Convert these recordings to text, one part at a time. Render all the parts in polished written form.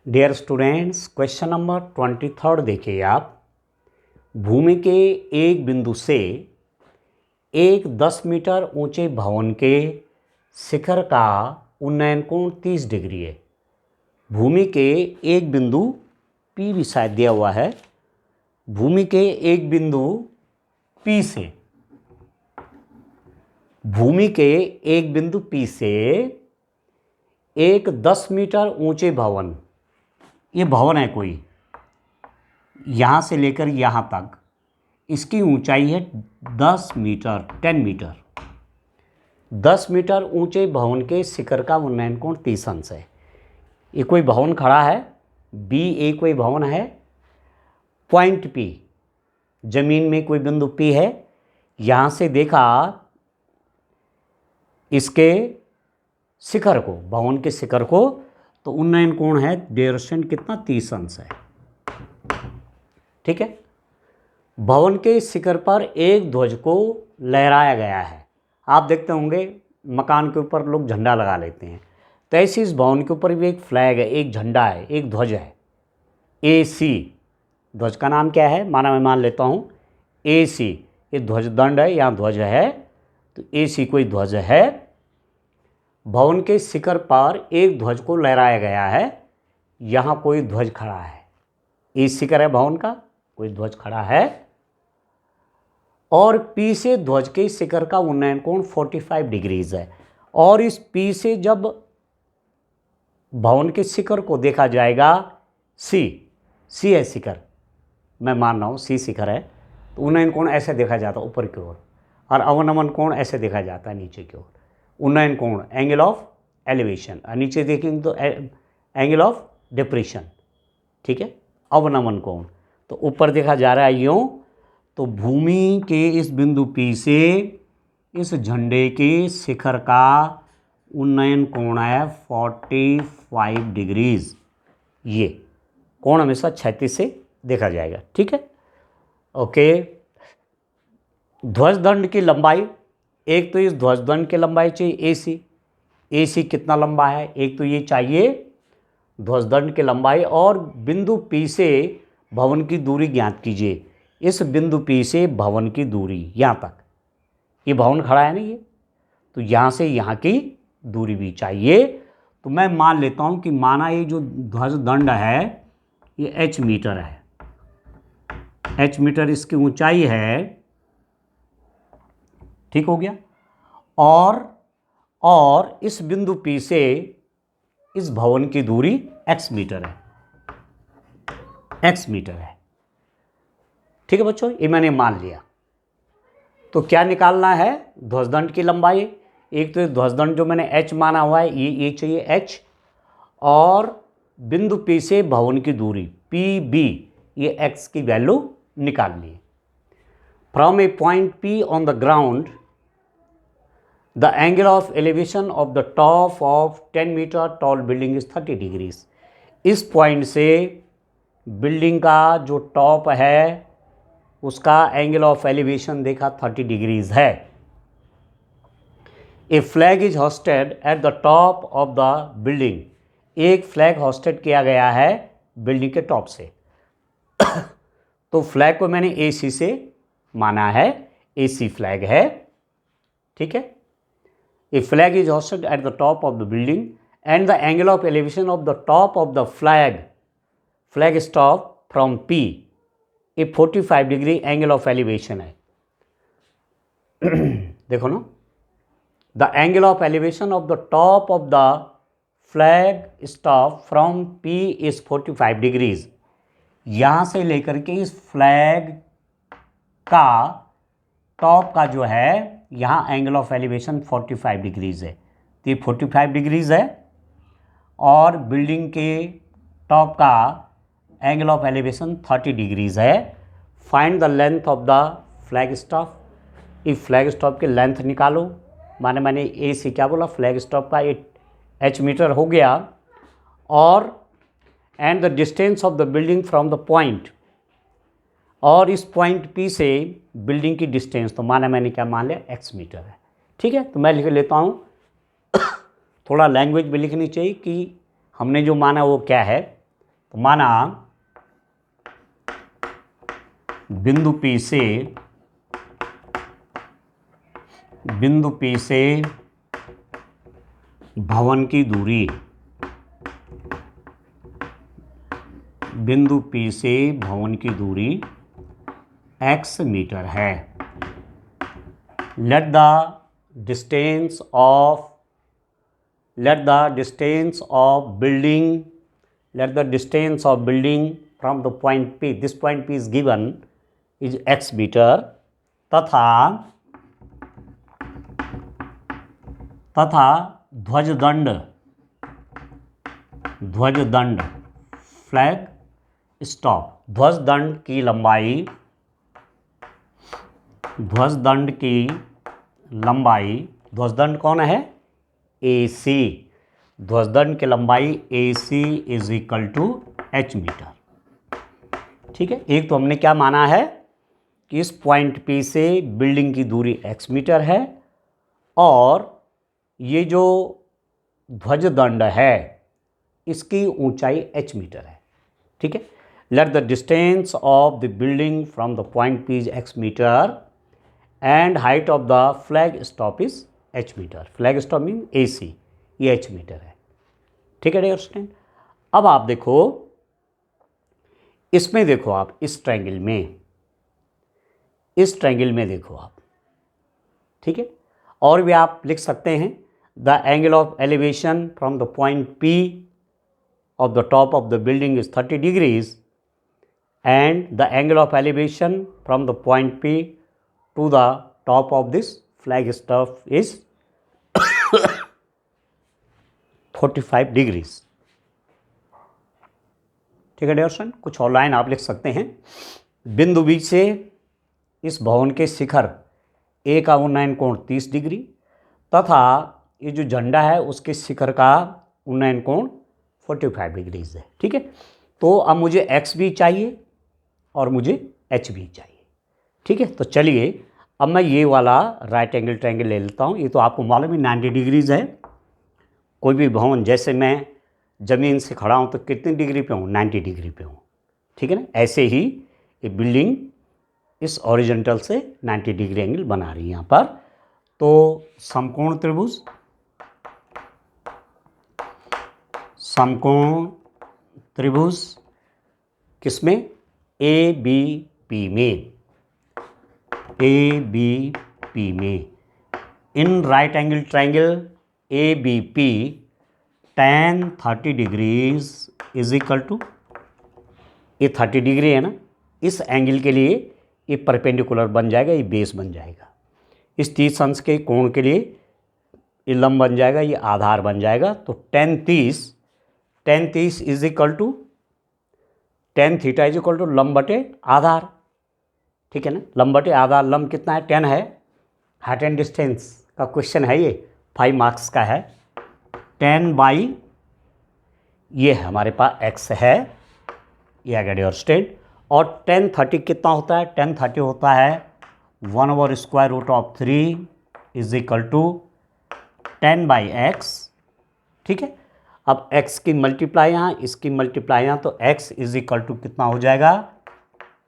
Dear students, question number 23 देखिए आप। भूमि के एक बिंदु से एक 10 मीटर ऊंचे भवन के शिखर का उन्नयन कोण 30 डिग्री है। भूमि के एक बिंदु P भी शायद दिया हुआ है। भूमि के एक बिंदु P से एक 10 मीटर ऊंचे भवन, ये भवन है कोई, यहाँ से लेकर यहाँ तक इसकी ऊंचाई है 10 मीटर, 10 मीटर। 10 मीटर ऊंचे भवन के शिखर का उन्नयन कोण 30 अंश है। ये कोई भवन खड़ा है, BA कोई भवन है, पॉइंट P, जमीन में कोई बिंदु P है, यहाँ से देखा इसके शिखर को, भवन के शिखर को, तो उन्नयन कोण है ड्यूरेशन कितना, 30 अंश है। ठीक है। भवन के शिखर पर एक ध्वज को लहराया गया है। आप देखते होंगे मकान के ऊपर लोग झंडा लगा लेते हैं, तो ऐसे इस भवन के ऊपर भी एक फ्लैग है, एक झंडा है, एक ध्वज है, AC। ध्वज का नाम क्या है, मैं मान लेता हूँ AC। ये ध्वज दंड है, यहाँ ध्वज है, तो AC कोई ध्वज है। भवन के शिखर पर एक ध्वज को लहराया गया है, यहाँ कोई ध्वज खड़ा है। ये शिखर है भवन का, कोई ध्वज खड़ा है, और P से ध्वज के शिखर का उन्नयन कोण 45 डिग्रीज है। और इस P से जब भवन के शिखर को देखा जाएगा, C है शिखर, मैं मान रहा हूँ C शिखर है, तो उन्नयन कोण ऐसे देखा जाता है ऊपर की ओर, और अवनमन कोण ऐसे देखा जाता है नीचे की ओर। उन्नयन कोण एंगल ऑफ एलिवेशन, और नीचे देखेंगे तो एंगल ऑफ डिप्रेशन। ठीक है। अवनमन कोण तो ऊपर देखा जा रहा है यूँ, तो भूमि के इस बिंदु P से इस झंडे के शिखर का उन्नयन कोण है 45 डिग्रीज। ये कोण हमेशा क्षैतिज से देखा जाएगा। ठीक है। ओके। ध्वजदंड की लंबाई, एक तो इस ध्वजदंड की लंबाई चाहिए AC कितना लंबा है, एक तो ये चाहिए ध्वजदंड की लंबाई, और बिंदु P से भवन की दूरी ज्ञात कीजिए। इस बिंदु P से भवन की दूरी यहाँ तक, ये भवन खड़ा है ना ये, तो यहाँ से यहाँ की दूरी भी चाहिए। तो मैं मान लेता हूँ कि माना ये जो ध्वजदंड है ये H मीटर है, H मीटर इसकी ऊंचाई है। ठीक हो गया। और इस बिंदु P से इस भवन की दूरी X मीटर है, X मीटर है। ठीक है बच्चों, ये मैंने मान लिया। तो क्या निकालना है, ध्वजदंड की लंबाई। एक तो ध्वजदंड जो मैंने H माना हुआ है, ये चाहिए H, और बिंदु P से भवन की दूरी PB, ये X की वैल्यू निकाल ली। From a point P on the ground the angle of elevation of the top of 10 metre tall building is 30 degrees. इस पॉइंट से बिल्डिंग का जो टॉप है उसका एंगल ऑफ एलिवेशन देखा 30 डिग्रीज है। A flag is hoisted at the top of the building. एक flag hoisted किया गया है बिल्डिंग के टॉप से। तो फ्लैग को मैंने AC से माना है, AC फ्लैग है। ठीक है। A flag is hoisted at the top of the building and the angle of elevation of the top of the flag staff from P a 45 degree angle of elevation है। देखो ना, the angle of elevation of the top of the flag staff from P is 45 degrees. यहाँ से लेकर के इस flag का top का जो है, यहाँ एंगल ऑफ एलिवेशन 45 डिग्रीज है, तो ये 45 डिग्रीज है, और बिल्डिंग के टॉप का एंगल ऑफ एलिवेशन 30 डिग्रीज है। Find the length of the flag stop. इस फ्लैग स्टॉप की लेंथ निकालो। मैंने AC क्या बोला, फ्लैग स्टॉप का ये H मीटर हो गया, और and the distance of the building from the point, और इस पॉइंट P से बिल्डिंग की डिस्टेंस, तो मैंने क्या मान लिया, X मीटर है। ठीक है। तो मैं लिख लेता हूँ, थोड़ा लैंग्वेज में लिखनी चाहिए कि हमने जो माना वो क्या है। तो माना बिंदु P से भवन की दूरी, बिंदु P से भवन की दूरी x मीटर है। Let the distance of building from the point P, this point P is given is x metre, तथा ध्वजदंड फ्लैग स्टॉप, ध्वजदंड कौन है? AC, ध्वजदंड की लंबाई AC is equal to h metre. ठीक है, एक तो हमने क्या माना है कि इस पॉइंट P से बिल्डिंग की दूरी x मीटर है और ये जो ध्वजदंड है इसकी ऊंचाई h मीटर है। ठीक है, let the distance of the building from the point P is x metre and height of the flag stop is h metre. Flag stop mean AC, ये h मीटर है। ठीक है डियर स्टूडेंट, अब आप देखो इसमें, देखो आप इस ट्रायंगल में देखो आप। ठीक है, और भी आप लिख सकते हैं the angle of elevation from the point P of the top of the building is 30 degrees and the angle of elevation from the point P to the top of this flagstaff is 45 degrees। ठीक है dear student, कुछ और line आप लिख सकते हैं। बिंदु B से इस भवन के शिखर A का उन्नयन कोण 30 डिग्री तथा ये जो झंडा है उसके शिखर का उन्नयन कोण 45 डिग्रीज है। ठीक है, तो अब मुझे x भी चाहिए और मुझे h भी चाहिए। ठीक है, तो चलिए अब मैं ये वाला राइट एंगल ट्रायंगल ले लेता हूँ। ये तो आपको मालूम है 90 डिग्रीज है। कोई भी भवन, जैसे मैं ज़मीन से खड़ा हूँ तो कितनी डिग्री पे हूँ? 90 डिग्री पे हूँ। ठीक है ना, ऐसे ही ये बिल्डिंग इस हॉरिजॉन्टल से 90 डिग्री एंगल बना रही है यहाँ पर। तो समकोण त्रिभुज किसमें? ABP में। In right angle triangle ABP tan 30 degrees is equal to, ये 30 डिग्री है ना, इस एंगल के लिए ये परपेंडिकुलर बन जाएगा, ये बेस बन जाएगा। इस 30 अंश के कोण के लिए ये लंब बन जाएगा, ये आधार बन जाएगा। तो tan 30 is equal to tan theta is equal to लंब बटे आधार। ठीक है ना, लंब बटे आधार। लंब कितना है? 10 है। हाइट एंड डिस्टेंस का क्वेश्चन है, ये 5 मार्क्स का है। 10 बाई ये हमारे पास x है, ये आ गया डियर स्टूडेंट। और tan 30 कितना होता है? tan 30 होता है 1/√3 is equal to 10 by x। ठीक है, अब x की मल्टीप्लाई यहाँ, इसकी मल्टीप्लाई यहाँ, तो x इज इक्वल टू कितना हो जाएगा?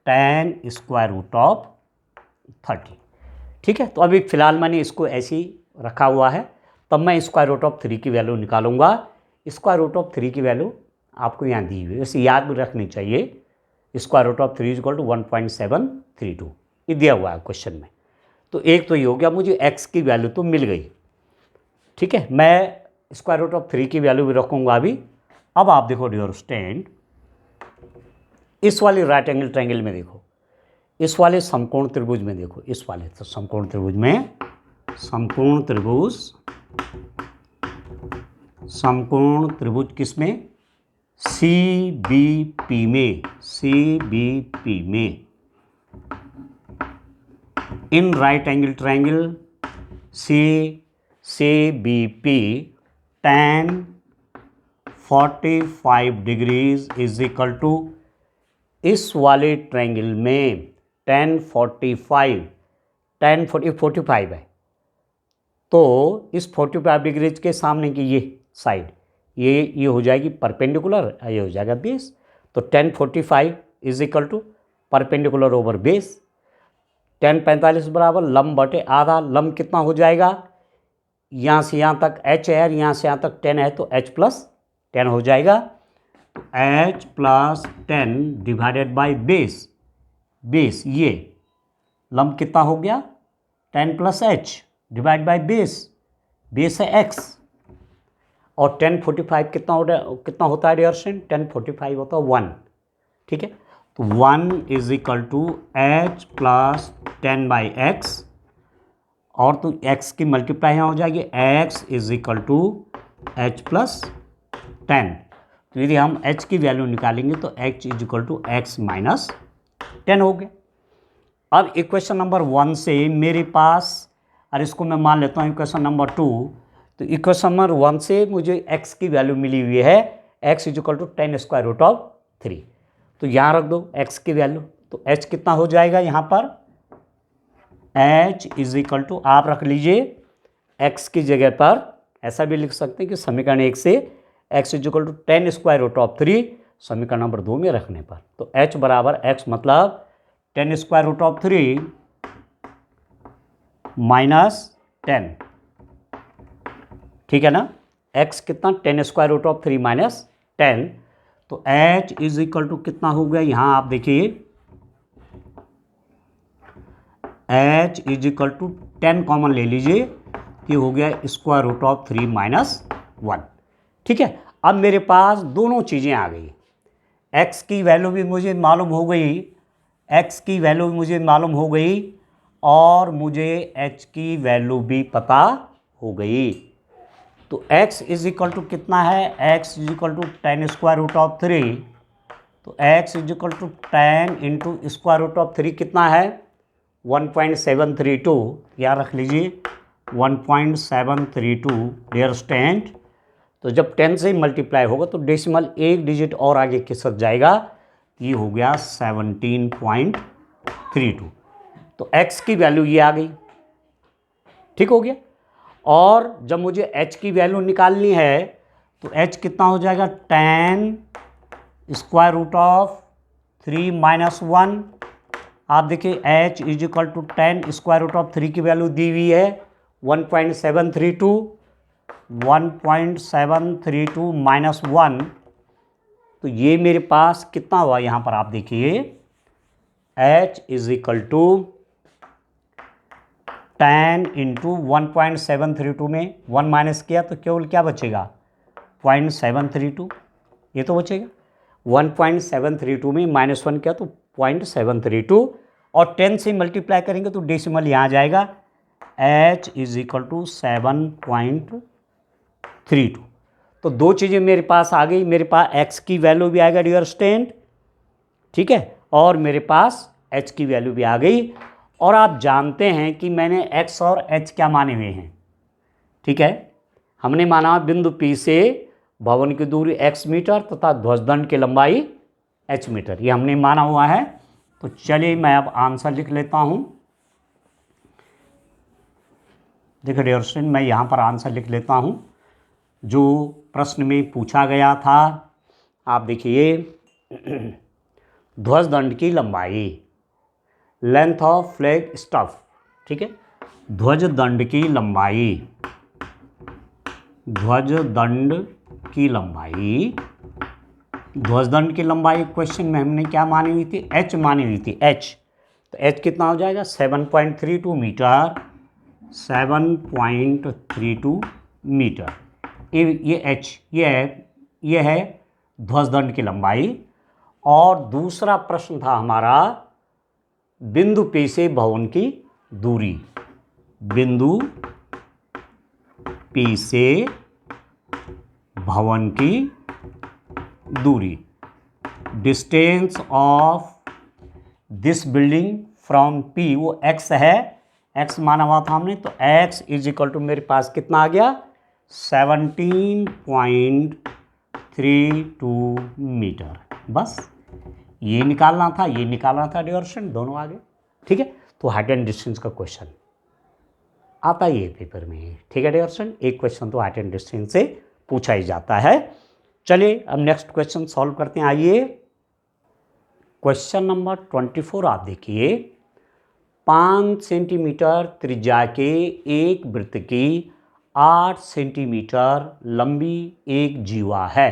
tan√30। ठीक है, तो अभी फ़िलहाल मैंने इसको ऐसे ही रखा हुआ है, तब मैं √3 की वैल्यू निकालूंगा। √3 की वैल्यू आपको यहाँ दी हुई है, वैसे याद भी रखनी चाहिए। √3 इक्वल टू 1.732 ये दिया हुआ है क्वेश्चन में। तो एक तो ये हो गया, मुझे x की वैल्यू तो मिल गई। ठीक है, मैं √3 की वैल्यू भी रखूँगा अभी। अब आप देखो डियर स्टूडेंट, इस वाले राइट एंगल ट्रायंगल में देखो, इस वाले समकोण त्रिभुज में देखो, इस वाले तो समकोण त्रिभुज में, समकोण त्रिभुज किसमें? CBP में। In right angle triangle CBP tan 45 degrees is equal to, इस वाले ट्रायंगल में tan 45 है, तो इस 45 डिग्रीज के सामने की ये साइड, ये हो जाएगी परपेंडिकुलर, ये हो जाएगा बेस। तो 1045 is equal to perpendicular over base, 1045 बराबर लंब बटे आधा, लंब कितना हो जाएगा, यहाँ से यहाँ तक h है, यहाँ से यहाँ तक 10 है तो h प्लस 10 हो जाएगा। तो h plus 10 divided by base, base ये लंब कितना हो गया 10 plus h divide by base, base है x, और 1045 कितना होता है डियर स्टूडेंट, 1045 होता है 1, ठीक है। तो 1 is equal to h plus 10 by x, और तो x की मल्टीप्लाई यहाँ हो जाएगी, x is equal to h plus 10। तो यदि हम h की वैल्यू निकालेंगे तो h is equal to x minus 10 हो गया। अब इक्वेशन नंबर 1 से मेरे पास, और इसको मैं मान लेता हूँ इक्वेशन नंबर 2, तो इक्वेशन नंबर 1 से मुझे x की वैल्यू मिली हुई है, x is equal to 10 square root of 3, तो यहाँ रख दो x की वैल्यू, तो h कितना हो जाएगा यहाँ पर, h इज इक्वल टू आप रख लीजिए x की जगह पर ऐसा भी लिख सकते हैं कि समीकरण 1 से x is equal to 10 square root of 3 समीकरण नंबर 2 में रखने पर, तो h बराबर x मतलब 10 स्क्वायर रूट ऑफ 3 माइनस 10, ठीक है ना, x कितना 10 स्क्वायर रूट ऑफ 3 माइनस 10, तो h इज इक्वल टू कितना हो गया, यहाँ आप देखिए h is equal to 10 common ले लीजिए, ये हो गया स्क्वायर रूट ऑफ 3 माइनस 1, ठीक है। अब मेरे पास दोनों चीज़ें आ गई, x की वैल्यू भी मुझे मालूम हो गई, x की वैल्यू भी मुझे मालूम हो गई, और मुझे h की वैल्यू भी पता हो गई। तो x इज इक्वल टू कितना है, x is equal to 10 square root of 3, तो x is equal to 10 into square root of 3 कितना है 1.732, याद रख लीजिए 1.732 डियर स्टूडेंट। तो जब 10 से मल्टीप्लाई होगा तो डेसिमल एक डिजिट और आगे खिसक जाएगा, ये हो गया 17.32, तो x की वैल्यू ये आ गई, ठीक हो गया। और जब मुझे h की वैल्यू निकालनी है तो h कितना हो जाएगा 10 स्क्वायर रूट ऑफ 3 माइनस 1, आप देखिए h is equal to 10 square root of 3 की वैल्यू दी हुई है 1.732 माइनस 1, तो ये मेरे पास कितना हुआ, यहाँ पर आप देखिए h is equal to 10 into 1.732 में 1 माइनस किया तो केवल क्या बचेगा 0.732, ये तो बचेगा 1.732 में माइनस 1 किया तो 0.732, और 10 से मल्टीप्लाई करेंगे तो डेसिमल यहाँ आ जाएगा, h इज इक्वल टू 7.32। तो दो चीज़ें मेरे पास आ गई, मेरे पास x की वैल्यू भी आएगा डियर स्टूडेंट, ठीक है, और मेरे पास h की वैल्यू भी आ गई। और आप जानते हैं कि मैंने x और h क्या माने हुए हैं, ठीक है, हमने माना बिंदु P से भवन की दूरी x मीटर तथा ध्वजदंड की लंबाई h मीटर, ये हमने माना हुआ है। तो चलिए मैं अब आंसर लिख लेता हूं, देखिए डियर स्टूडेंट मैं यहाँ पर आंसर लिख लेता हूं जो प्रश्न में पूछा गया था। आप देखिए ध्वजदंड की लंबाई, लेंथ ऑफ फ्लैग स्टफ, ठीक है, ध्वजदंड की लंबाई, ध्वजदंड की लंबाई, ध्वजदंड की लंबाई क्वेश्चन में हमने क्या मानी हुई थी, h मानी हुई थी, h, तो h कितना हो जाएगा 7.32 मीटर, 7.32 मीटर, ये h ये है ध्वजदंड की लंबाई। और दूसरा प्रश्न था हमारा बिंदु P से भवन की दूरी, बिंदु P से भवन की दूरी, distance of this building from P, वो x है, x माना हुआ था हमने, तो x इज इक्वल टू मेरे पास कितना आ गया 17.32 मीटर, बस ये निकालना था, ये निकालना था डियर स्टूडेंट, दोनों आ गए, ठीक है। तो हाइट एंड डिस्टेंस का क्वेश्चन आता ही है पेपर में, ठीक है डियर स्टूडेंट, एक क्वेश्चन तो हाइट एंड डिस्टेंस से पूछा ही जाता है। चलिए अब नेक्स्ट क्वेश्चन सॉल्व करते हैं, आइए। क्वेश्चन नंबर 24 आप देखिए, 5 सेंटीमीटर त्रिज्या के एक वृत्त की 8 सेंटीमीटर लंबी एक जीवा है।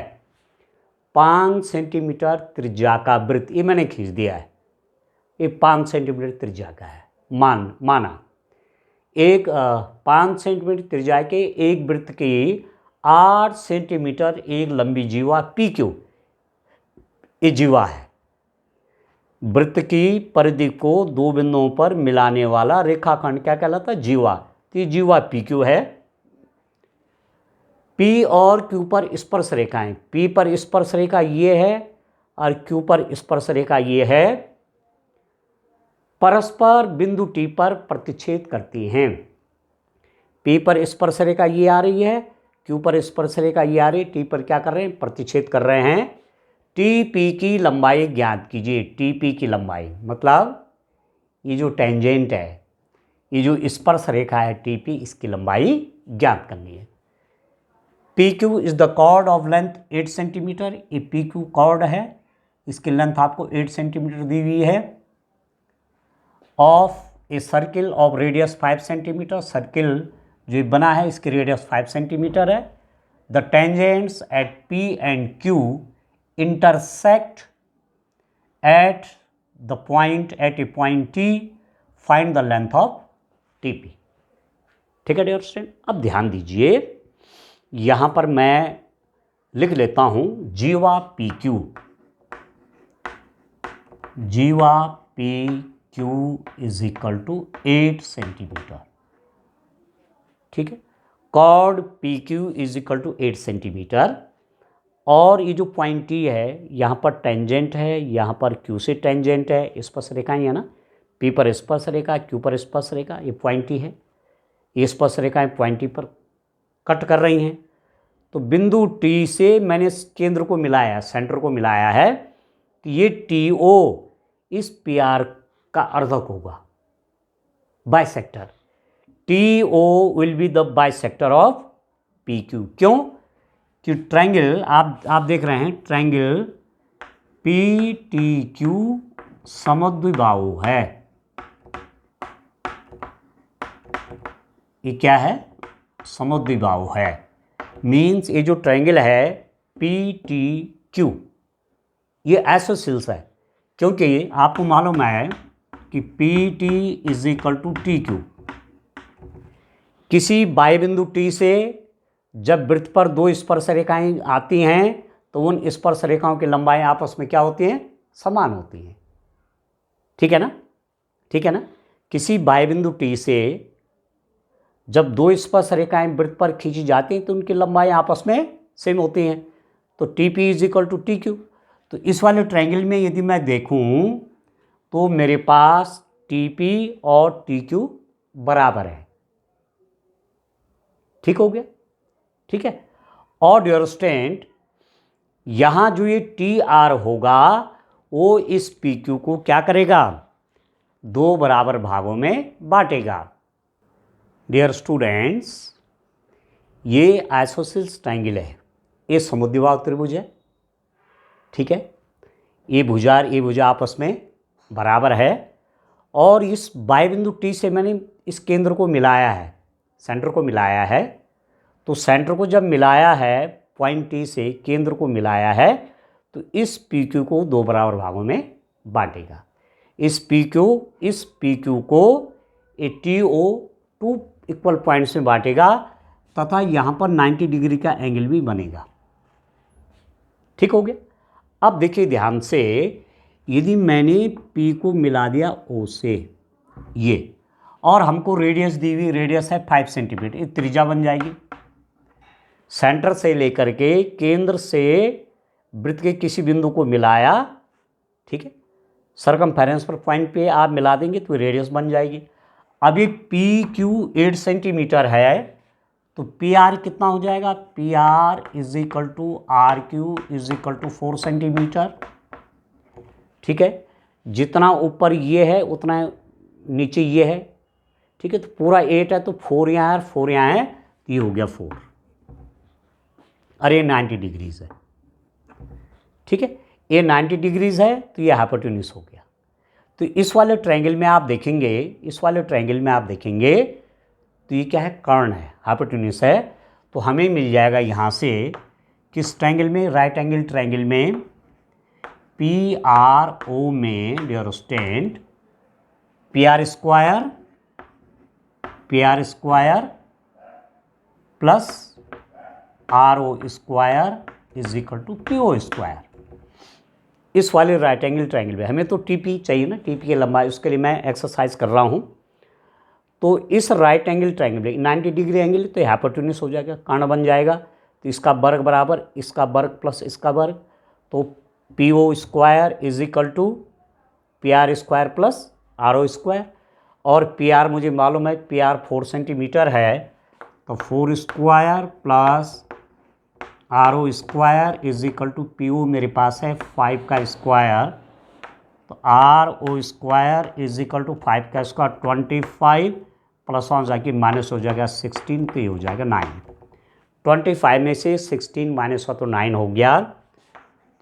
5 सेंटीमीटर त्रिज्या का वृत्त, ये मैंने खींच दिया है, ये 5 सेंटीमीटर त्रिज्या का है। माना एक 5 सेंटीमीटर त्रिज्या के एक वृत्त की 8 सेंटीमीटर एक लंबी जीवा पी क्यू, ये जीवा है। वृत्त की परिधि को दो बिंदुओं पर मिलाने वाला रेखाखंड क्या कहलाता है? जीवा। तो ये जीवा पी क्यू है। पी और क्यू पर स्पर्श रेखाएं, पी पर स्पर्श रेखा ये है और क्यू पर स्पर्श रेखा ये है, परस्पर बिंदु टी पर प्रतिच्छेद करती हैं। पी पर स्पर्श रेखा ये आ रही है, क्यू पर स्पर्श रेखा ये आ रही है, टी पर क्या कर रहे हैं? प्रतिच्छेद कर रहे हैं। टी पी की लंबाई ज्ञात कीजिए। टी पी की लंबाई मतलब ये जो टेंजेंट है, ये जो स्पर्श रेखा है टी पी, इसकी लंबाई ज्ञात करनी है। P Q is the chord of length 8 centimetre. ये पी क्यू कॉर्ड है, इसकी लेंथ आपको 8 सेंटीमीटर दी हुई है। Of a circle of radius 5 centimetre, circle जो बना है इसकी रेडियस 5 सेंटीमीटर है। The tangents at P and Q intersect at the point at a point T, find the length of TP। ठीक है डियर स्टूडेंट, अब ध्यान दीजिए, यहां पर मैं लिख लेता हूं जीवा पी क्यू, जीवा P Q is equal to 8 centimetre. ठीक है, chord P Q is equal to 8 centimetre. और ये जो पॉइंट टी है, यहाँ पर टेंजेंट है, यहाँ पर क्यू से टेंजेंट है, स्पर्श रेखाएं है ना, पी पर स्पर्श रेखा, क्यू पर स्पर्श रेखा, ये पॉइंट टी है, ये स्पर्श रेखाएं पॉइंट टी पर कट कर रही हैं। तो बिंदु टी से मैंने केंद्र को मिलाया, सेंटर को मिलाया है, तो ये टी ओ इस पी आर का अर्धक होगा, bisector. T O will be the bisector of P Q. क्यों? कि ट्रायंगल आप देख रहे हैं, ट्रायंगल पी टी क्यू समद्विबाहु है। ये क्या है? समद्विबाहु है। मीन्स ये जो ट्रायंगल है पी टी क्यू, ये आइसोसेल्स है, क्योंकि आपको मालूम है कि P T is equal to T Q. किसी बाह्य बिंदु टी से जब वृत्त पर दो स्पर्श रेखाएं आती हैं तो उन स्पर्श रेखाओं की लंबाई आपस में क्या होती हैं? समान होती हैं। ठीक है ना? ठीक है ना? किसी बाह्य बिंदु टी से जब दो स्पर्श रेखाएं वृत्त पर खींची जाती हैं तो उनकी लंबाई आपस में सेम होती हैं। तो T P is equal to T Q. तो इस वाले ट्रायंगल में यदि मैं देखूं तो मेरे पास टी पी और टी क्यू बराबर है। ठीक हो गया? ठीक है। और डियर स्टूडेंट, यहां जो ये टी आर होगा वो इस पी क्यू को क्या करेगा? दो बराबर भागों में बांटेगा। डियर स्टूडेंट्स, ये आइसोसेल्स ट्रायंगल है, ये समुद्रबाहु त्रिभुज है। ठीक है, ये भुजा आपस में बराबर है। और इस बाह्य बिंदु टी से मैंने इस केंद्र को मिलाया है, सेंटर को मिलाया है। तो सेंटर को जब मिलाया है, पॉइंट टी से केंद्र को मिलाया है, तो इस पी क्यू को दो बराबर भागों में बांटेगा। इस पी क्यू को a T O two equal points में बांटेगा तथा यहाँ पर 90 डिग्री का एंगल भी बनेगा। ठीक हो गया? अब देखिए ध्यान से, यदि मैंने पी को मिला दिया ओ से ये, और हमको रेडियस दी हुई, रेडियस है 5 सेंटीमीटर, ये त्रिज्या बन जाएगी। सेंटर से लेकर के केंद्र से वृत्त के किसी बिंदु को मिलाया, ठीक है, सरकमफेरेंस पर पॉइंट पे आप मिला देंगे तो रेडियस बन जाएगी। अभी पी क्यू 8 सेंटीमीटर है तो पी आर कितना हो जाएगा? P R is equal to R Q is equal to 4 centimetre. ठीक है, जितना ऊपर ये है उतना नीचे ये है। ठीक है, तो पूरा 8 है तो 4 यहाँ है, 4 यहाँ है, तो ये हो गया 4। अरे 90 डिग्रीज है। ठीक है, ये 90 डिग्रीज है तो ये हाइपोटेन्यूज हो गया। तो इस वाले ट्रायंगल में आप देखेंगे, तो ये क्या है, कर्ण है, हाइपोटेन्यूज है। तो हमें मिल जाएगा यहाँ से किस ट्रायंगल में, राइट एंगल ट्रायंगल में PRO में dear student PR square plus RO square is equal to PO square. इस वाले राइट एंगल ट्रायंगल में हमें तो TP चाहिए ना, TP की लंबाई, उसके लिए मैं एक्सरसाइज कर रहा हूँ। तो इस राइट एंगल ट्रायंगल में 90 डिग्री एंगल तो हाइपोटेन्यूज हो जाएगा, कर्ण बन जाएगा। तो इसका वर्ग बराबर इसका वर्ग प्लस इसका वर्ग, तो PO square is equal to PR square plus RO square. और PR मुझे मालूम है, PR 4 सेंटीमीटर है, तो 4 square plus RO square is equal to PO मेरे पास है 5 का स्क्वायर, तो RO square is equal to 5 का स्क्वायर 25 प्लस 1 जाके माइनस हो जाएगा 16, तो ये हो जाएगा 9। 25 में से 16 माइनस हो तो 9 हो गया।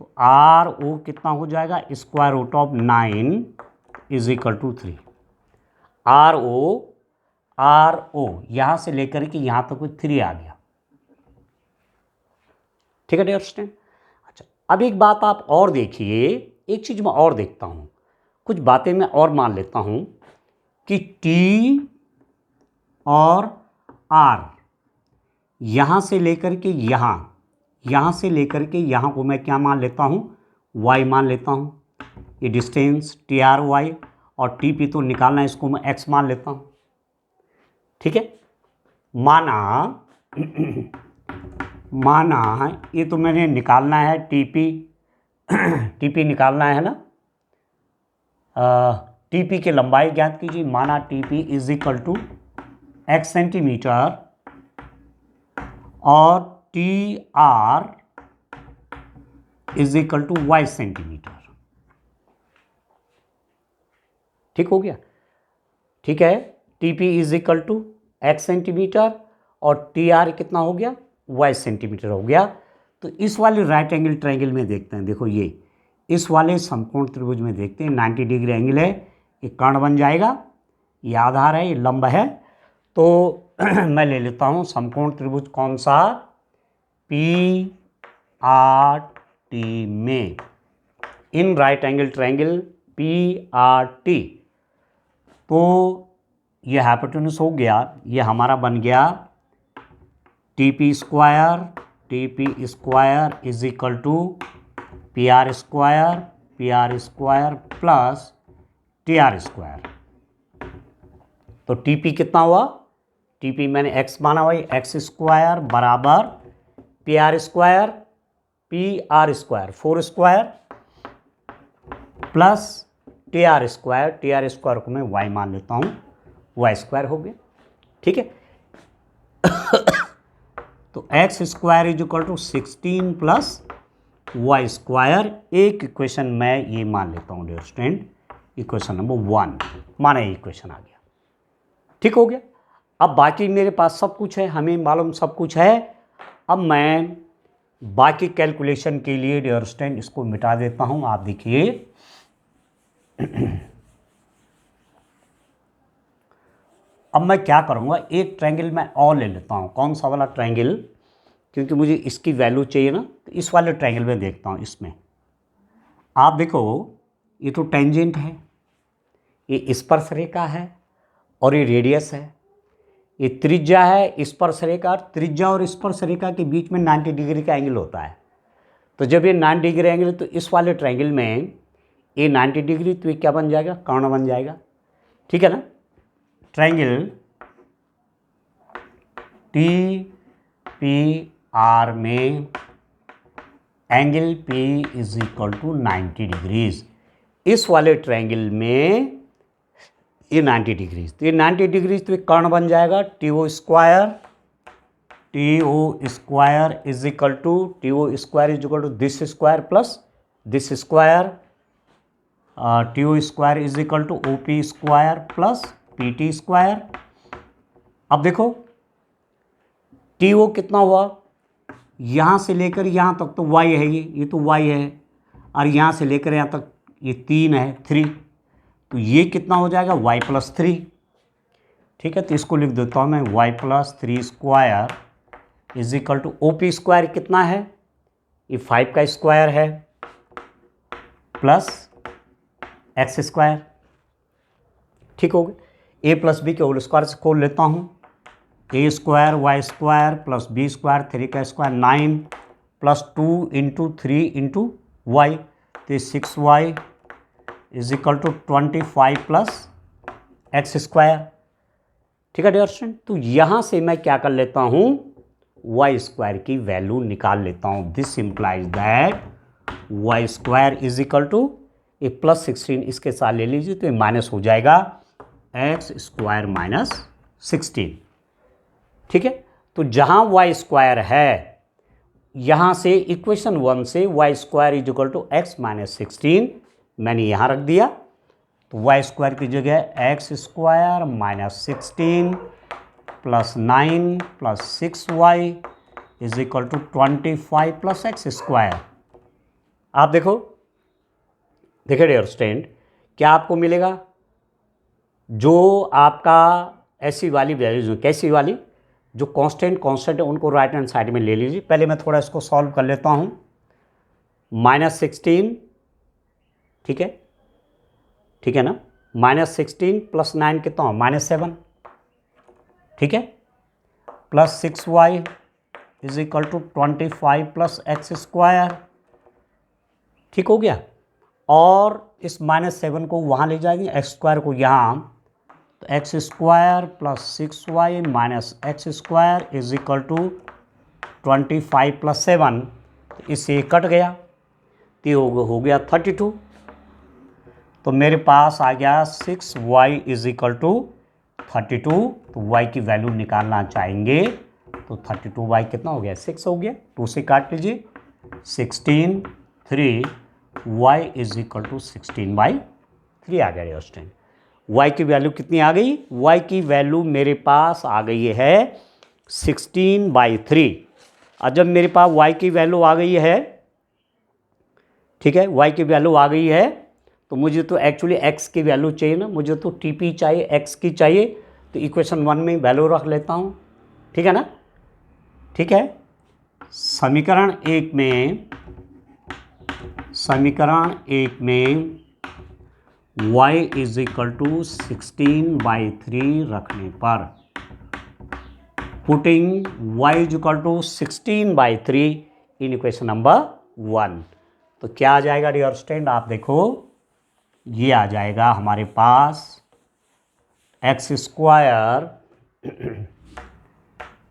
तो RO कितना हो जाएगा, square root of 9 is equal to 3। RO यहाँ से लेकर के यहाँ तक 3 आ गया। ठीक है डियर स्टूडेंट। अच्छा, अब एक बात आप और देखिए, एक चीज़ मैं और देखता हूँ, कुछ बातें मैं और मान लेता हूँ कि T और R यहाँ से लेकर के यहाँ से लेकर के यहाँ को मैं क्या मान लेता हूँ, Y मान लेता हूँ। ये डिस्टेंस TRY और TP तो निकालना है, इसको मैं X मान लेता हूँ। ठीक है, माना ये तो मैंने निकालना है TP निकालना है ना, TP की लंबाई ज्ञात कीजिए। माना TP is equal to X centimetre और TR is equal to Y centimetre. ठीक हो गया, ठीक है। TP is equal to X centimetre और TR कितना हो गया, Y सेंटीमीटर हो गया। तो इस वाले राइट एंगल ट्रायंगल में देखते हैं, देखो ये इस वाले समकोण त्रिभुज में देखते हैं, 90 डिग्री एंगल है, ये कर्ण बन जाएगा, ये आधार है, ये लंब है। तो मैं ले लेता हूँ समकोण त्रिभुज कौन सा, PRT में, in right angle triangle PRT। तो ये हाइपोटेन्यूज हो गया, ये हमारा बन गया TP square is equal to PR square plus TR square. तो TP कितना हुआ, TP मैंने X माना हुआ, X स्क्वायर बराबर PR square 4 square plus TR square को मैं Y मान लेता हूँ, Y स्क्वायर हो गया। ठीक है, तो X square is equal to 16 plus Y square. एक इक्वेशन मैं ये मान लेता हूँ डियर स्टूडेंट, इक्वेशन नंबर 1 माना, ये इक्वेशन आ गया। ठीक हो गया। अब बाकी मेरे पास सब कुछ है, हमें मालूम सब कुछ है। अब मैं बाकी कैलकुलेशन के लिए डियर स्टूडेंट इसको मिटा देता हूँ। आप देखिए अब मैं क्या करूँगा, एक ट्रायंगल मैं और ले लेता हूँ। कौन सा वाला ट्रायंगल, क्योंकि मुझे इसकी वैल्यू चाहिए ना, तो इस वाले ट्रायंगल में देखता हूँ। इसमें आप देखो, ये तो टेंजेंट है, ये स्पर्शरेखा है और ये रेडियस है, ये त्रिज्या है। स्पर्शरेखा, त्रिज्या और स्पर्शरेखा के बीच में 90 डिग्री का एंगल होता है। तो जब ये 90 डिग्री एंगल, तो इस वाले ट्रायंगल में ये 90 डिग्री, तो ये क्या बन जाएगा, कर्ण बन जाएगा। ठीक है ना। ट्रायंगल TPR में angle P is equal to 90 degrees. इस वाले ट्रायंगल में ये 90 डिग्रीज, तो ये 90 डिग्रीज तो ये कर्ण बन जाएगा TO square is equal to this square plus this square. TO square is equal to OP square plus PT square. अब देखो TO कितना हुआ, यहाँ से लेकर यहाँ तक तो Y है, ये तो Y है। और यहाँ से लेकर यहाँ तक ये 3 है 3, तो ये कितना हो जाएगा y+3। ठीक है, तो इसको लिख देता हूँ मैं y+3 square is equal to OP square कितना है, ये 5 का स्क्वायर है प्लस x स्क्वायर। ठीक हो गया, a प्लस बी के होल स्क्वायर से खोल लेता हूँ, a square Y square plus B square 3 का square 9 plus 2 into 3 into Y, तो 6y is equal to 25 plus X square. ठीक है डियर स्टूडेंट, तो यहाँ से मैं क्या कर लेता हूँ, वाई स्क्वायर की वैल्यू निकाल लेता हूँ। This implies that Y square is equal to ये +16 इसके साथ ले लीजिए तो ये माइनस हो जाएगा एक्स स्क्वायर माइनस 16। ठीक है, तो जहाँ वाई स्क्वायर है यहाँ से इक्वेशन 1 से Y square is equal to X minus 16 मैंने यहाँ रख दिया, तो वाई स्क्वायर की जगह X square minus 16 plus 9 plus 6y is equal to 25 plus X square. आप देखो, देखिए डियर स्टूडेंट, क्या आपको मिलेगा, जो आपका ऐसी वाली वैल्यूज, कैसी वाली, जो कांस्टेंट है उनको राइट हैंड साइड में ले लीजिए। पहले मैं थोड़ा इसको सॉल्व कर लेता हूँ। -16, ठीक है, ठीक है ना, -16 प्लस 9 कितना हो, -7, ठीक है, plus 6y is equal to 25 plus X square. ठीक हो गया, और इस -7 को वहाँ ले जाएंगे, एक्स स्क्वायर को यहाँ, तो X square plus 6y minus X square is equal to 25 plus 7, तो इससे कट गया, तो हो गया 32। तो मेरे पास आ गया 6y इज इक्वल टू 32। तो y की वैल्यू निकालना चाहेंगे तो 32y कितना हो गया, 6 हो गया, 2 से काट लीजिए, 16 3 y इज इक्वल टू 16/3 आ गया स्टूडेंट। y की वैल्यू कितनी आ गई, y की वैल्यू मेरे पास आ गई है 16/3। और जब मेरे पास y की वैल्यू आ गई है, ठीक है, y की वैल्यू आ गई है, तो मुझे तो एक्चुअली x की वैल्यू चाहिए ना, मुझे तो TP चाहिए, x की चाहिए, तो इक्वेशन 1 में वैल्यू रख लेता हूँ। ठीक है ना, ठीक है, समीकरण एक में y इज इक्वल टू 16/3 रखने पर, putting y is equal to 16/3 in equation number 1, तो क्या आ जाएगा डियर स्टूडेंट, आप देखो, ये आ जाएगा हमारे पास X square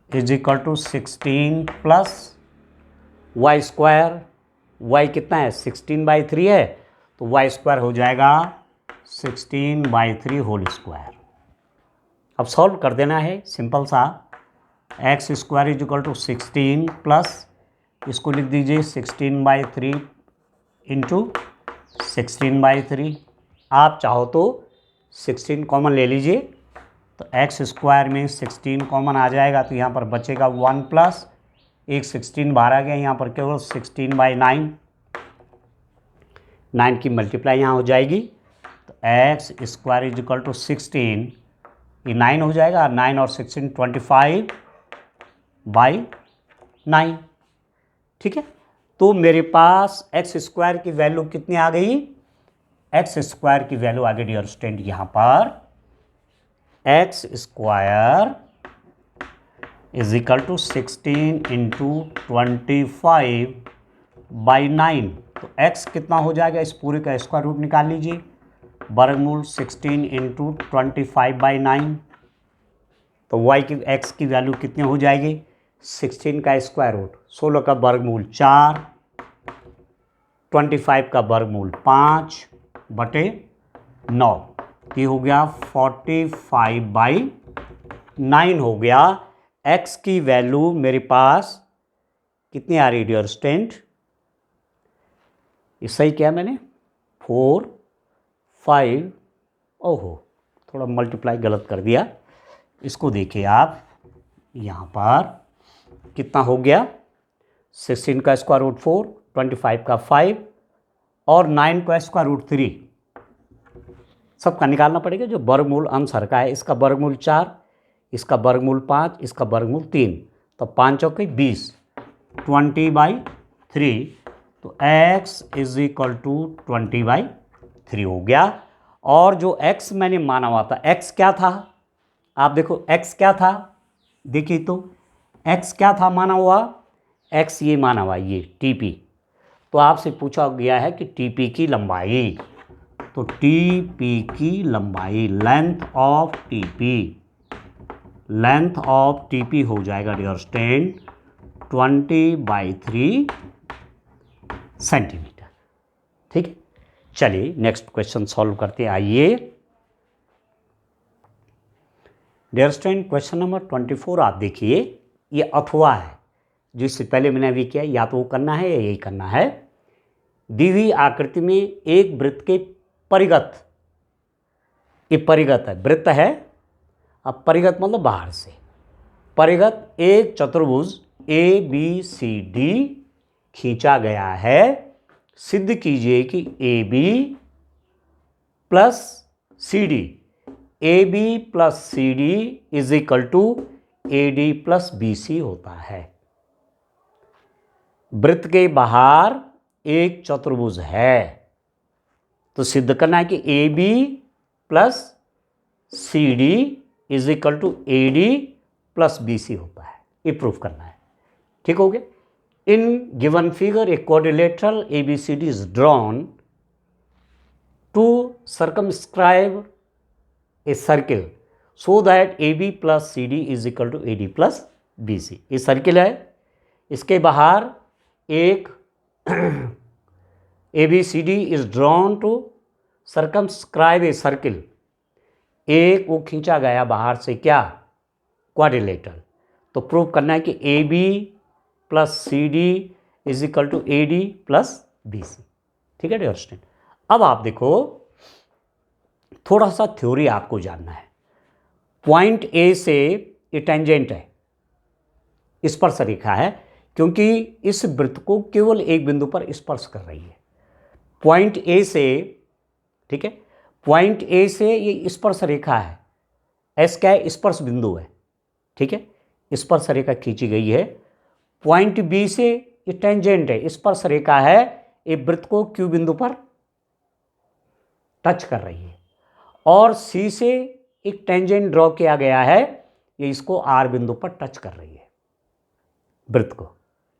is equal to 16 plus Y square, Y कितना है 16/3 है, तो वाई स्क्वायर हो जाएगा 16/3 होल स्क्वायर। अब सॉल्व कर देना है सिंपल सा, X square is equal to 16 plus इसको लिख दीजिए 16/3 इंटू 16/3। आप चाहो तो 16 कॉमन ले लीजिए, तो एक्स स्क्वायर में 16 कॉमन आ जाएगा, तो यहाँ पर बचेगा 1 प्लस एक 16 बाहर आ गया, यहाँ पर केवल 16/9, 9 की मल्टीप्लाई यहाँ हो जाएगी, तो X square is equal to 16, ये 9 हो जाएगा, 9 और 16 25/9। ठीक है, तो मेरे पास एक्स स्क्वायर की वैल्यू कितनी आ गई, एक्स स्क्वायर की वैल्यू आ गई डियर स्टूडेंट यहाँ पर X square is equal to 16 into 25/9, तो x कितना हो जाएगा, इस पूरे का स्क्वायर रूट निकाल लीजिए, वर्गमूल 16 इंटू 25/9, तो y की x की वैल्यू कितनी हो जाएगी, 16 का स्क्वायर रूट 16 का वर्गमूल 4, 25 का वर्गमूल 5/9, ये हो गया 45/9 हो गया। x की वैल्यू मेरे पास कितनी आ रही है डियर स्टूडेंट, ये सही किया मैंने 4 5, ओहो थोड़ा मल्टीप्लाई गलत कर दिया, इसको देखिए आप, यहाँ पर कितना हो गया, 16 का स्क्वायर रूट 4, 25 का 5 और 9 का स्क्वायर रूट 3 सबका निकालना पड़ेगा। जो वर्गमूल अंश का है, इसका वर्गमूल 4, इसका वर्गमूल 5, इसका वर्गमूल 3, तो 5 चौके 20, 20/3, तो x इज इक्वल टू 20/3 हो गया। और जो x मैंने माना हुआ था, x क्या था, आप देखो x क्या था, देखिए तो x क्या था माना हुआ, x ये माना हुआ ये TP। तो आपसे पूछा गया है कि TP की लंबाई, तो TP की लंबाई, लेंथ ऑफ TP हो जाएगा डियर स्टूडेंट 20/3 सेंटीमीटर। ठीक है, चलिए नेक्स्ट क्वेश्चन सॉल्व करते हैं। आइए डियर स्टूडेंट, क्वेश्चन नंबर 24 आप देखिए, ये अथवा है जो इससे पहले मैंने अभी किया, या तो वो करना है या यही करना है। दी हुई आकृति में एक वृत्त के परिगत, ये परिगत है, वृत्त है, अब परिगत मतलब बाहर से, परिगत एक चतुर्भुज ABCD खींचा गया है। सिद्ध कीजिए कि AB plus CD, AB plus CD is equal to AD plus BC होता है। वृत्त के बाहर एक चतुर्भुज है, तो सिद्ध करना है कि AB plus CD is equal to AD plus BC होता है, ये प्रूफ करना है। ठीक हो गया। In given figure a quadrilateral ABCD is drawn to circumscribe a circle so that AB plus CD is equal to AD plus BC। ये circle है, इसके बाहर एक ABCD is drawn to circumscribe a circle, एक वो खींचा गया बाहर से क्या, क्वाड्रिलेटरल। तो प्रूव करना है कि AB plus CD is equal to AD plus BC। ठीक है डियर स्टूडेंट, अब आप देखो थोड़ा सा थ्योरी आपको जानना है। पॉइंट A से ये टेंजेंट है, स्पर्श रेखा है, क्योंकि इस वृत्त को केवल एक बिंदु पर स्पर्श कर रही है। पॉइंट A से, ठीक है, पॉइंट A से ये स्पर्श रेखा है, S क्या है, स्पर्श बिंदु है। ठीक है, स्पर्श रेखा खींची गई है। पॉइंट B से ये टेंजेंट है, स्पर्श रेखा है, ये वृत्त को Q बिंदु पर टच कर रही है। और C से एक टेंजेंट ड्रॉ किया गया है, ये इसको R बिंदु पर टच कर रही है वृत्त को।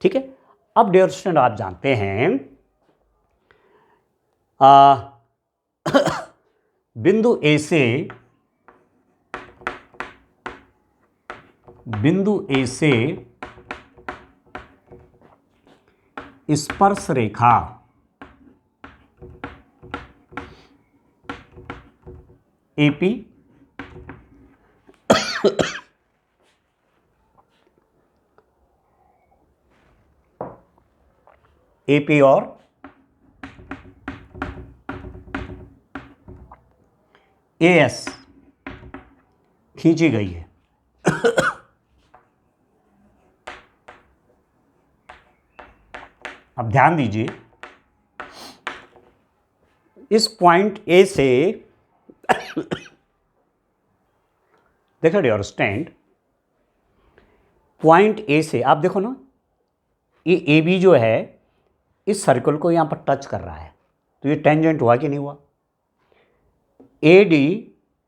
ठीक है, अब डियर स्टूडेंट आप जानते हैं बिंदु A से स्पर्श रेखा AP और AS खींची गई है। अब ध्यान दीजिए, इस पॉइंट A से देखो डियर स्टूडेंट, पॉइंट A से आप देखो ना, ये AB जो है इस सर्कल को यहां पर टच कर रहा है, तो ये टेंजेंट हुआ कि नहीं हुआ। AD